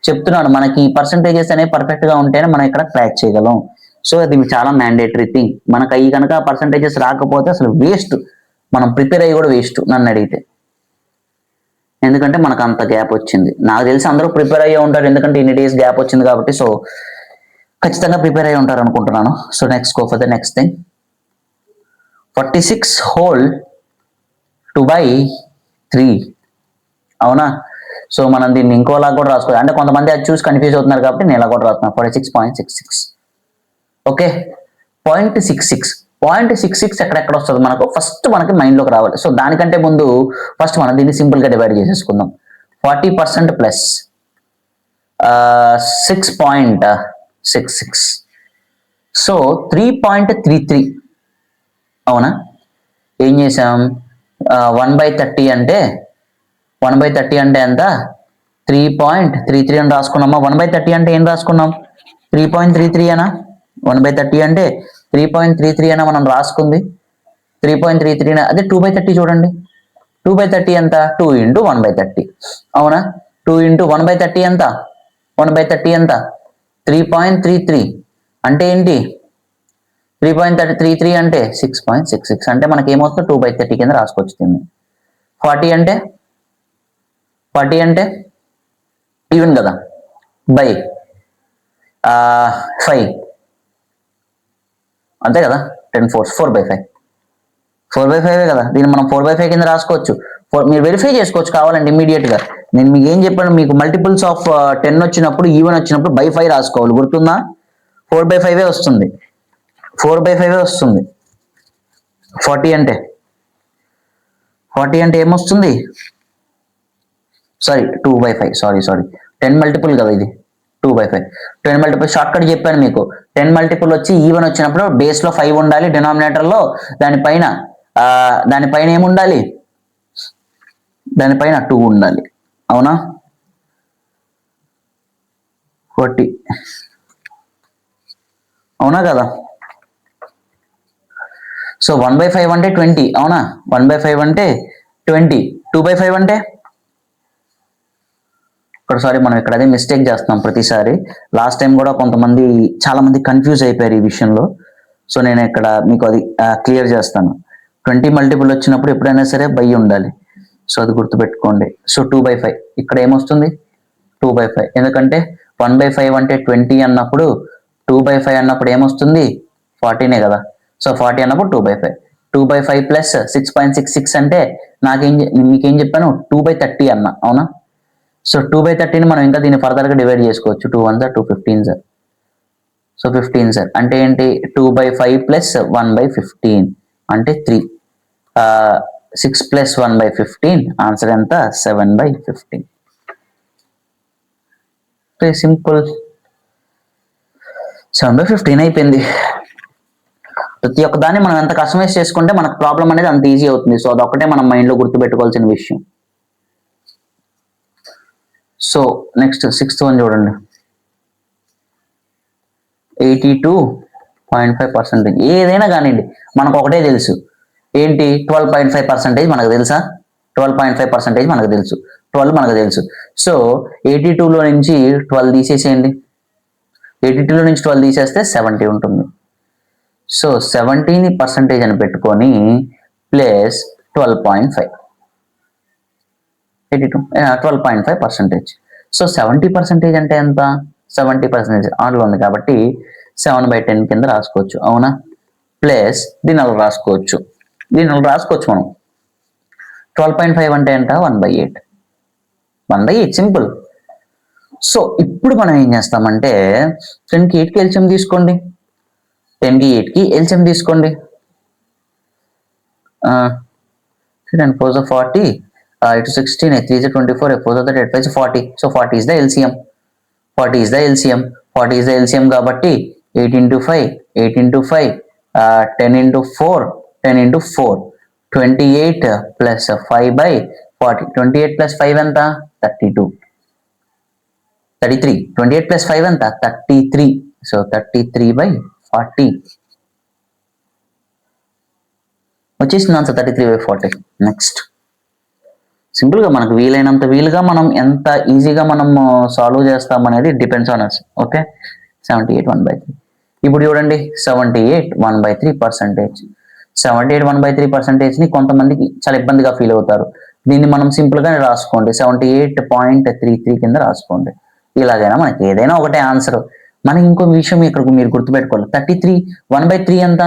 చెప్తున్నాను, మనకి పర్సంటేజెస్ అనేవి పర్ఫెక్ట్ గా ఉంటేనే మనం ఇక్కడ క్రాక్ చేయగలం. సో అది చాలా మ్యాండేటరీ థింగ్. మనకు అవి కనుక పర్సంటేజెస్ రాకపోతే అసలు వేస్ట్, మనం ప్రిపేర్ అయ్యి కూడా వేస్ట్ నన్ను అడిగితే. ఎందుకంటే మనకు అంత గ్యాప్ వచ్చింది. నాకు తెలిసి అందరూ ప్రిపేర్ అయ్యే ఉంటారు, ఎందుకంటే ఇన్ని డేస్ గ్యాప్ వచ్చింది కాబట్టి. సో ఖచ్చితంగా ప్రిపేర్ అయ్యి ఉంటారు అనుకుంటున్నాను. So next go for the next thing. 46 whole 2/3, అవునా. సో మనం దీన్ని ఇంకోలా కూడా రాసుకోవాలి. అంటే కొంతమంది అది చూసి కన్ఫ్యూజ్ అవుతున్నారు కాబట్టి నేను ఇలా కూడా రాస్తున్నాను. 46.66, ఓకే. 0.66 ఎక్కడెక్కడ వస్తుంది మనకు, ఫస్ట్ మనకి మైండ్లోకి రావాలి. సో దానికంటే ముందు ఫస్ట్ మనం దీన్ని సింపుల్గా డివైడ్ చేసేసుకుందాం. 40% ప్లస్ 6.66, సో 3.33, అవునా. ఏం చేసాం, 1/30 అంటే 1/30 అంటే ఎంత, 3.33 అని రాసుకున్నామా. 1/30 అంటే ఏం రాసుకున్నాం, 3.33 అనా. 1/30 అంటే 3.33 అనా మనం రాసుకుంది. 3.33 అదే 2/30 చూడండి. 2/30 ఎంత? 2 × 1/30 అవునా? 2 × 1/30 ఎంత? 1/30 ఎంత? 3.33 అంటే ఏంటి? 3.33 అంటే 6.66 అంటే మనకి ఏమవుతుంది? 2/30 కింద రాసుకోవచ్చు. 40 అంటే ఈవెన్ కదా, బై 5 అంతే కదా, 10 4 4/5 4/5 కదా, దీన్ని మనం 4/5 కింద రాసుకోవచ్చు. మీరు వెరిఫై చేసుకోవచ్చు కావాలంటే ఇమీడియట్ గా. నేను మీకు ఏం చెప్పాను, మీకు మల్టిపుల్స్ ఆఫ్ 10 వచ్చినప్పుడు, ఈవెన్ వచ్చినప్పుడు బై 5 రాసుకోవాలి, గుర్తుందా? 4/5 వస్తుంది, 4/5 వస్తుంది. 40 అంటే ఏమొస్తుంది? సారీ 2/5, సారీ 10 మల్టిపుల్ కదా ఇది, 2/5. 10 మల్టిపుల్ షార్ట్ కట్ చెప్పాను మీకు. 10 మల్టిపుల్ వచ్చి ఈవెన్ వచ్చినప్పుడు బేస్ లో 5 ఉండాలి, డినామినేటర్ లో దానిపైన ఏముండాలి? దానిపైన 2 ఉండాలి, అవునా? 40 అవునా కదా? సో 1/5 అంటే 20 అవునా? 1/5 అంటే 20. 2/5 అంటే ఒకసారి మనం ఇక్కడ అదే మిస్టేక్ చేస్తున్నాం ప్రతిసారి. లాస్ట్ టైం కూడా చాలా మంది కన్ఫ్యూజ్ అయిపోయారు ఈ విషయంలో. సో నేను ఇక్కడ మీకు అది క్లియర్ చేస్తాను. 20 మల్టిపుల్ వచ్చినప్పుడు ఎప్పుడైనా సరే బై ఉండాలి, సో అది గుర్తుపెట్టుకోండి. సో 2/5 ఇక్కడ ఏమొస్తుంది? 2/5 ఎందుకంటే 1/5 అంటే 20 అన్నప్పుడు, 2/5 అన్నప్పుడు ఏమొస్తుంది? 40నే కదా. సో 40 అన్నప్పుడు 2/5. 2/5 ప్లస్ 6.66 అంటే మీకేం చెప్పాను? 2/30 అన్న, అవునా? సో 2/30ని మనం ఇంకా దీన్ని ఫర్దర్ గా డివైడ్ చేసుకోవచ్చు. 2 1 2 15 సో 15 అంటే ఏంటి? 2/5 ప్లస్ 1/15 అంటే 3. 6 ప్లస్ 1/15 ఆన్సర్ ఎంత? 7/15. సింపుల్, 7/15 అయిపోయింది. ప్రతి ఒక్క దాన్ని మనం ఎంత కస్టమైజ్ చేసుకుంటే మనకు ప్రాబ్లం అనేది అంత ఈజీ అవుతుంది. సో అదొక్కటే మనం మైండ్ లో గుర్తుపెట్టుకోవాల్సిన విషయం. సో నెక్స్ట్ 6th వన్ చూడండి. 82.5%. ఏదైనా కానివ్వండి మనకు ఒకటే తెలుసు, ఏంటి? 12.5% మనకు తెలుసా? 12.5% మనకు తెలుసు, 12 మనకు తెలుసు. సో 82లో నుంచి 12 తీసేసేయండి. 82లో నుంచి 12 తీసేస్తే 70 ఉంటుంది. సో 70ని పర్సంటేజ్ అని పెట్టుకొని ప్లస్ 12.5, 12.5%. సో 70% అంటే ఎంత? 70% ఆన్లో ఉంది కాబట్టి 7/10 కింద రాసుకోవచ్చు, అవునా? ప్లస్ దీని అలా రాసుకోవచ్చు, మనం 12.5 అంటే ఎంత? 1/8. 1/8 సింపుల్. సో ఇప్పుడు మనం ఏం చేస్తామంటే 10కి 8కి ఎల్సిఎం తీసుకోండి. 10కి 8కి ఎల్సిఎం తీసుకోండి. 10 4 40, ఇటు 16, 3 24, 4 8 5 40. So 40 is the LCM. 40 is the LCM. 40 is the LCM కాబట్టి 8 × 5, 8 × 5, 10 × 4, 10 × 4, 28 plus 5/40. 28 plus 5 ఎంత? 32. 33. 28 plus 5 ఎంత? 33. సో 33/40 వచ్చేసింది ఆన్సర్, 33/40. నెక్స్ట్ సింపుల్ గా మనకు వీలుగా మనం ఎంత ఈజీగా మనం సాల్వ్ చేస్తాం అనేది డిపెండ్స్ ఆన్ అస్. ఓకే, 78 1/3. ఇప్పుడు చూడండి 78 1/3%. 78 1/3% ని కొంతమందికి చాలా ఇబ్బందిగా ఫీల్ అవుతారు. దీన్ని మనం సింపుల్ గా రాసుకోండి, 78.33 కింద రాసుకోండి. ఇలాగైనా మనకి ఏదైనా ఒకటే ఆన్సర్. మనకి ఇంకో విషయం ఇక్కడ మీరు గుర్తుపెట్టుకోవాలి, 33 1/3 ఎంత?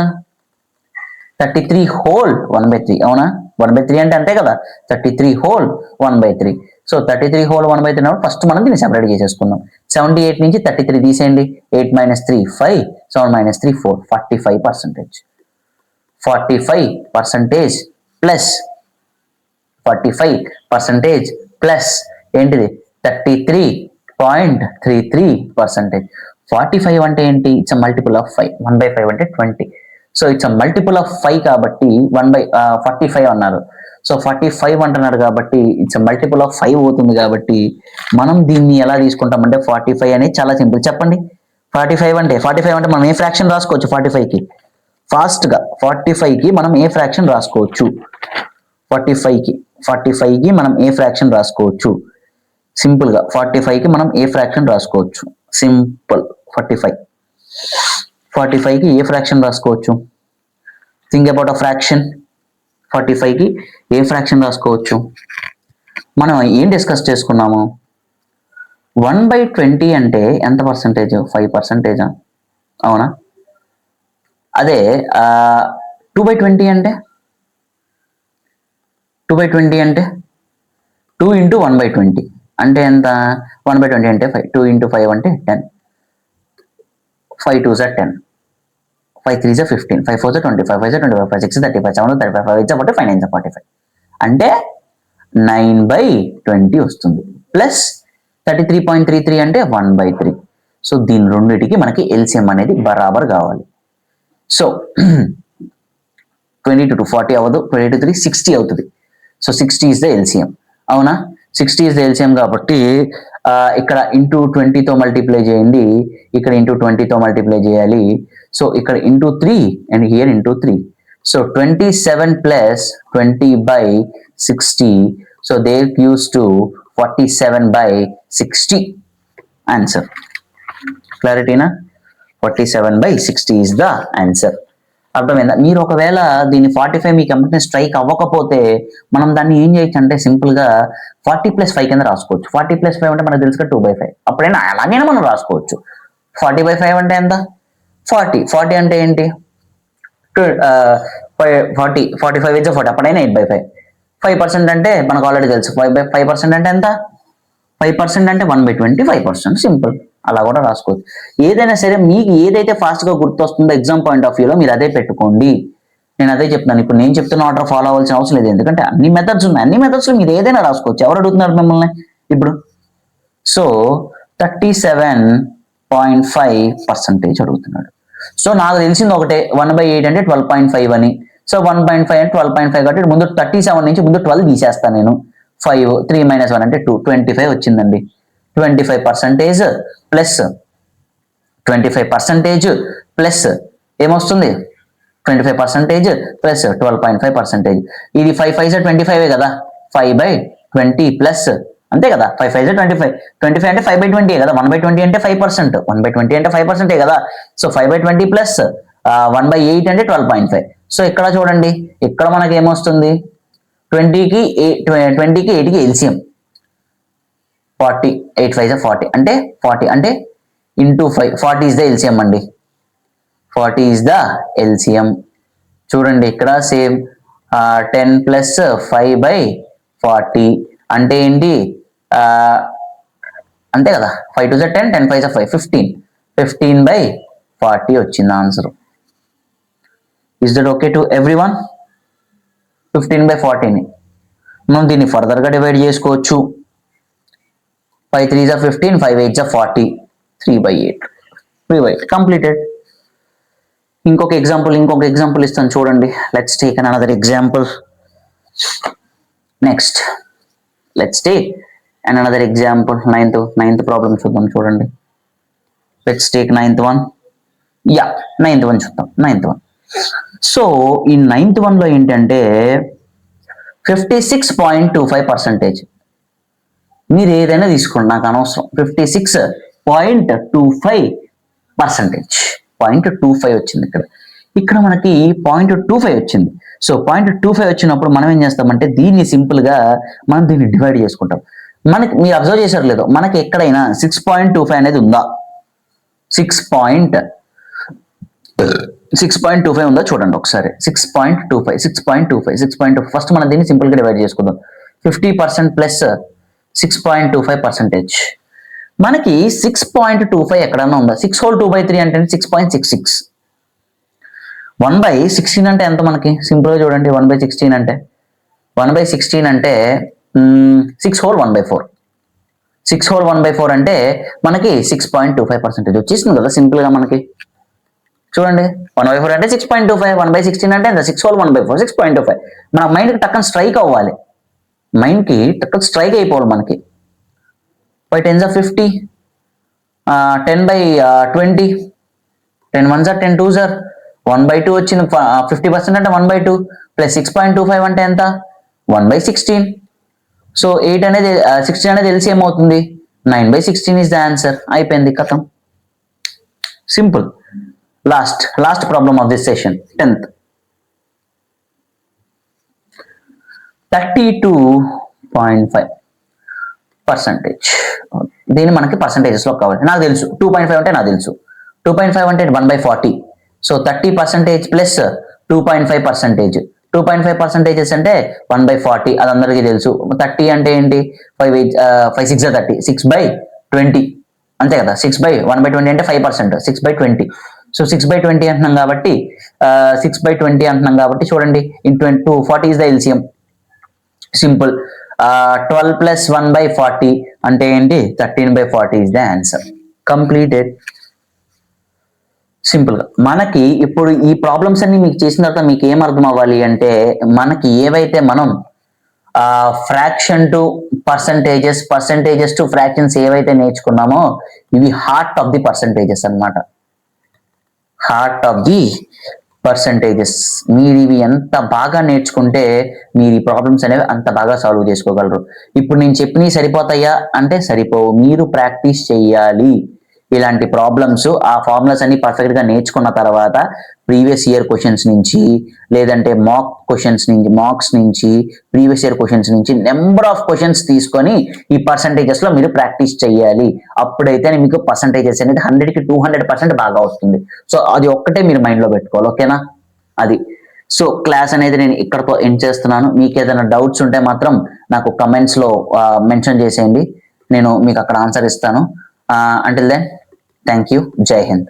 33 హోల్ 1/3 అవునా? 1/3 అంటే అంతే కదా, 33 హోల్ 1/3. సో 33 హోల్ 1/3 అన్నప్పుడు ఫస్ట్ మనం దీన్ని సెపరేట్ చేసేసుకుందాం. 78 నుంచి 33 తీసేయండి. 8 - 3 5, 7 - 3 4, 45%. 45% ప్లస్ 45% ప్లస్ ఏంటిది? 33.33%. 45 అంటే ఏంటి? It's multiple of 5. 1/5 అంటే 20. సో ఇట్స్ మల్టిపుల్ ఆఫ్ 5 కాబట్టి 1/45 అన్నారు. సో 45 అంటున్నారు కాబట్టి ఇట్స్ మల్టిపుల్ ఆఫ్ 5 అవుతుంది. కాబట్టి మనం దీన్ని ఎలా తీసుకుంటామంటే 45 అనేది చాలా సింపుల్. చెప్పండి, 45 అంటే మనం ఏ ఫ్రాక్షన్ రాసుకోవచ్చు? 45కి ఫాస్ట్గా 45కి మనం ఏ ఫ్రాక్షన్ రాసుకోవచ్చు? 45కి మనం ఏ ఫ్రాక్షన్ రాసుకోవచ్చు? సింపుల్గా 45కి మనం ఏ ఫ్రాక్షన్ రాసుకోవచ్చు? సింపుల్ 45కి ఏ ఫ్రాక్షన్ రాసుకోవచ్చు? Think about a fraction. 45కి ఏ ఫ్రాక్షన్ రాసుకోవచ్చు? మనం ఏం డిస్కస్ చేసుకున్నాము? 1/20 అంటే ఎంత పర్సంటేజ్? 5%. అవునా? అదే 2/20 అంటే 2/20 అంటే 2 into 1/20 అంటే ఎంత? 1/20 అంటే 5. 2 into 5 అంటే 10. 5 2s are 10. 5 3s are 15. 5 4s are 25. 5 5 25. 5 6 35. 7 35. 5 8 45. 5 9 45. అంటే 9/20 వస్తుంది. ప్లస్ 33.33 అంటే 1/3. సో దీని రెండింటికి మనకి ఎల్సిఎం అనేది బరాబర్ కావాలి. సో 22 to 40 అవ్వదు, 20 to 3 60 అవుతుంది. So 60 is the LCM. అవునా? 60 is the LCM కాబట్టి ఇక్కడ ఇంటూ 20తో మల్టిప్లై చేయండి, ఇక్కడ ఇంటూ 20తో మల్టిప్లై చేయాలి. సో ఇక్కడ into 3 and here into 3. So 27 plus 20/60. So there gives to 47/60 answer. క్లారిటీనా? 47/60 is the answer. అర్థమైందా? మీరు ఒకవేళ దీన్ని 45 మీకు ఎంబటే స్ట్రైక్ అవ్వకపోతే మనం దాన్ని ఏం చేయొచ్చు అంటే సింపుల్ గా 40 + 5 కింద రాసుకోవచ్చు. 40 + 5 అంటే మనకు తెలుసు 2/5. అప్పుడైనా అలాగైనా మనం రాసుకోవచ్చు. 40/5 అంటే ఎంత? 40 అంటే ఏంటి? 45 is 40. అప్పుడైనా 8/5. 5% అంటే మనకు ఆల్రెడీ తెలుసు. 5% అంటే ఎంత? 5% అంటే 1/20. 5%. సింపుల్. అలా కూడా రాసుకోవచ్చు. ఏదైనా సరే మీకు ఏదైతే ఫాస్ట్ గా గుర్తొస్తుందో ఎగ్జామ్ పాయింట్ ఆఫ్ వ్యూలో మీరు అదే పెట్టుకోండి. నేను అదే చెప్తున్నాను. ఇప్పుడు నేను చెప్తున్న ఆర్డర్ ఫాలో అవ్వాల్సిన అవసరం లేదు, ఎందుకంటే అన్ని మెథడ్స్ ఉన్నాయి. అన్ని మెథడ్స్ లో మీరు ఏదైనా రాసుకోవచ్చు. ఎవరు అడుగుతున్నారు మిమ్మల్ని ఇప్పుడు? సో 37.5% అడుగుతున్నాడు. సో నాకు తెలిసింది ఒకటే, 1/8 అంటే 12.5 అని. సో 1.5 అంటే 12.5 కాబట్టి ముందు 37 నుంచి ముందు 12 తీసేస్తాను నేను. 5 3 - 1 అంటే 2. 25 వచ్చిందండి. 25% ప్లస్ 25% ప్లస్ ఏమొస్తుంది? 25% ప్లస్ 12.5%. ఇది 5 5s are 25 కదా. 5/20 ప్లస్ అంతే కదా. 5 5s are 25. 25 అంటే 5/20 కదా. 1/20 అంటే 5%. 1/20 అంటే 5% కదా. సో 5/20 ప్లస్ 1/8 అంటే 12.5. సో ఇక్కడ చూడండి, ఇక్కడ మనకి ఏమొస్తుంది? 20కి 8కి ఎల్సిఎం 40. 8 5s are 40 అంటే 40 అంటే ఇంటూ 5. 40 is the LCM అండి. 40 is the LCM. చూడండి ఇక్కడ సేమ్ 10 + 5/40 అంటే ఏంటి? అంతే కదా. 5 2s are 10. 10 5s are 5. 15. 15/40 వచ్చింది answer. Is that okay to everyone? 15/40ని మనం దీన్ని ఫర్దర్ గా డివైడ్ చేసుకోవచ్చు. 5 3s are 15. 5 8s are 40. 3/8. Completed. ఇంకొక ఎగ్జాంపుల్ ఇస్తాను చూడండి. Let's take another example. Next let's take another example. Ninth problem చూద్దాం చూడండి. లెట్స్ టేక్ నైన్త్ వన్ చూద్దాం. Ninth one. సో ఈ నైన్త్ వన్ లో ఏంటంటే 56.25%. మీరు ఏదైనా తీసుకోండి, నాకు అనవసరం. 56.25% వచ్చింది ఇక్కడ మనకి 0.25 వచ్చింది. సో 0.25 వచ్చినప్పుడు మనం ఏం చేస్తామంటే దీన్ని సింపుల్ గా మనం దీన్ని డివైడ్ చేసుకుంటాం. మనకి మీరు అబ్జర్వ్ చేశారు లేదో, మనకి ఎక్కడైనా 6.25 అనేది ఉందా? 6.25 ఉందా చూడండి ఒకసారి. 6.25 ఫస్ట్ మనం దీన్ని సింపుల్ గా డివైడ్ చేసుకుందాం. 50% ప్లస్ 6.25%. మనకి 6.25 ఎక్కడన్నా ఉందా? 6 whole 2/3 అంటే 6.66. 1/16 అంటే ఎంత మనకి? సింపుల్ గా చూడండి. 1/16 అంటే 6 whole 1/4. 6 whole 1/4 అంటే మనకి 6.25% వచ్చేసింది కదా సింపుల్ గా మనకి. చూడండి 1/4 అంటే 6.25. 1/16 అంటే 6 whole 1/4. 6.25. మన మైండ్ కి టక్కన స్ట్రైక్ అవ్వాలి. స్ట్రైక్ అయిపోవాలి మనకి. 5 10s are 50. 10/20. 10 1s are 10 2s are 1/2 వచ్చింది. 50% అంటే 1/2 ప్లస్ 6.25 అంటే ఎంత? 1/16. సో 8 అనేది 16 అనేది తెలిసి ఏమవుతుంది? 9/16 ఇస్ ద ఆన్సర్. అయిపోయింది, కథం. Simple. Last problem of this session, 10th. 32.5%. దీన్ని మనకి పర్సంటేజెస్ లో కావాలి. నాకు తెలుసు 2.5 అంటే నాకు తెలుసు. 2.5 అంటే 1/40. So 30% plus 2.5%. 2.5% అంటే 1/40, అది అందరికీ తెలుసు. 30 అంటే ఏంటి? 5 6 30, 6/20 అంతే కదా. 1/20 అంటే 5%, 6/20. సో 6/20 అంటున్నాం కాబట్టి 6/20 అంటున్నాం కాబట్టి చూడండి, into 240 is the LCM. Simple. 12 plus 1/40 అంటే ఏంటి? 13/40 is the answer. Completed. Simple గా మనకి ఇప్పుడు ఈ ప్రాబ్లమ్స్ అన్ని మీకు చేసిన తర్వాత మీకు ఏం అర్థం అవ్వాలి అంటే, మనకి ఏవైతే మనం fraction to percentages to fractions ఏవైతే నేర్చుకున్నామో ఇవి హార్ట్ ఆఫ్ ది పర్సంటేజెస్ అన్నమాట. Heart of the percentages. మీరు ఇవి ఎంత బాగా నేర్చుకుంటే మీరు ఈ ప్రాబ్లమ్స్ అనేవి అంత బాగా సాల్వ్ చేసుకోగలరు. ఇప్పుడు నేను చెప్పినవి సరిపోతాయా అంటే సరిపోవు. మీరు ప్రాక్టీస్ చెయ్యాలి ఇలాంటి ప్రాబ్లమ్స్. ఆ ఫార్ములాస్ అన్ని పర్ఫెక్ట్ గా నేర్చుకున్న తర్వాత ప్రీవియస్ ఇయర్ క్వశ్చన్స్ నుంచి, లేదంటే మార్క్స్ నుంచి ప్రీవియస్ ఇయర్ క్వశ్చన్స్ నుంచి నెంబర్ ఆఫ్ క్వశ్చన్స్ తీసుకొని ఈ పర్సంటేజెస్ లో మీరు ప్రాక్టీస్ చేయాలి. అప్పుడైతే మీకు పర్సంటేజెస్ అనేది 100కి 200% బాగా వస్తుంది. సో అది ఒక్కటే మీరు మైండ్ లో పెట్టుకోవాలి, ఓకేనా? అది. సో క్లాస్ అనేది నేను ఇక్కడతో ఎండ్ చేస్తున్నాను. మీకు ఏదైనా డౌట్స్ ఉంటే మాత్రం నాకు కమెంట్స్ లో మెన్షన్ చేసేయండి, నేను మీకు అక్కడ ఆన్సర్ ఇస్తాను. Until then, thank you. Jai Hind.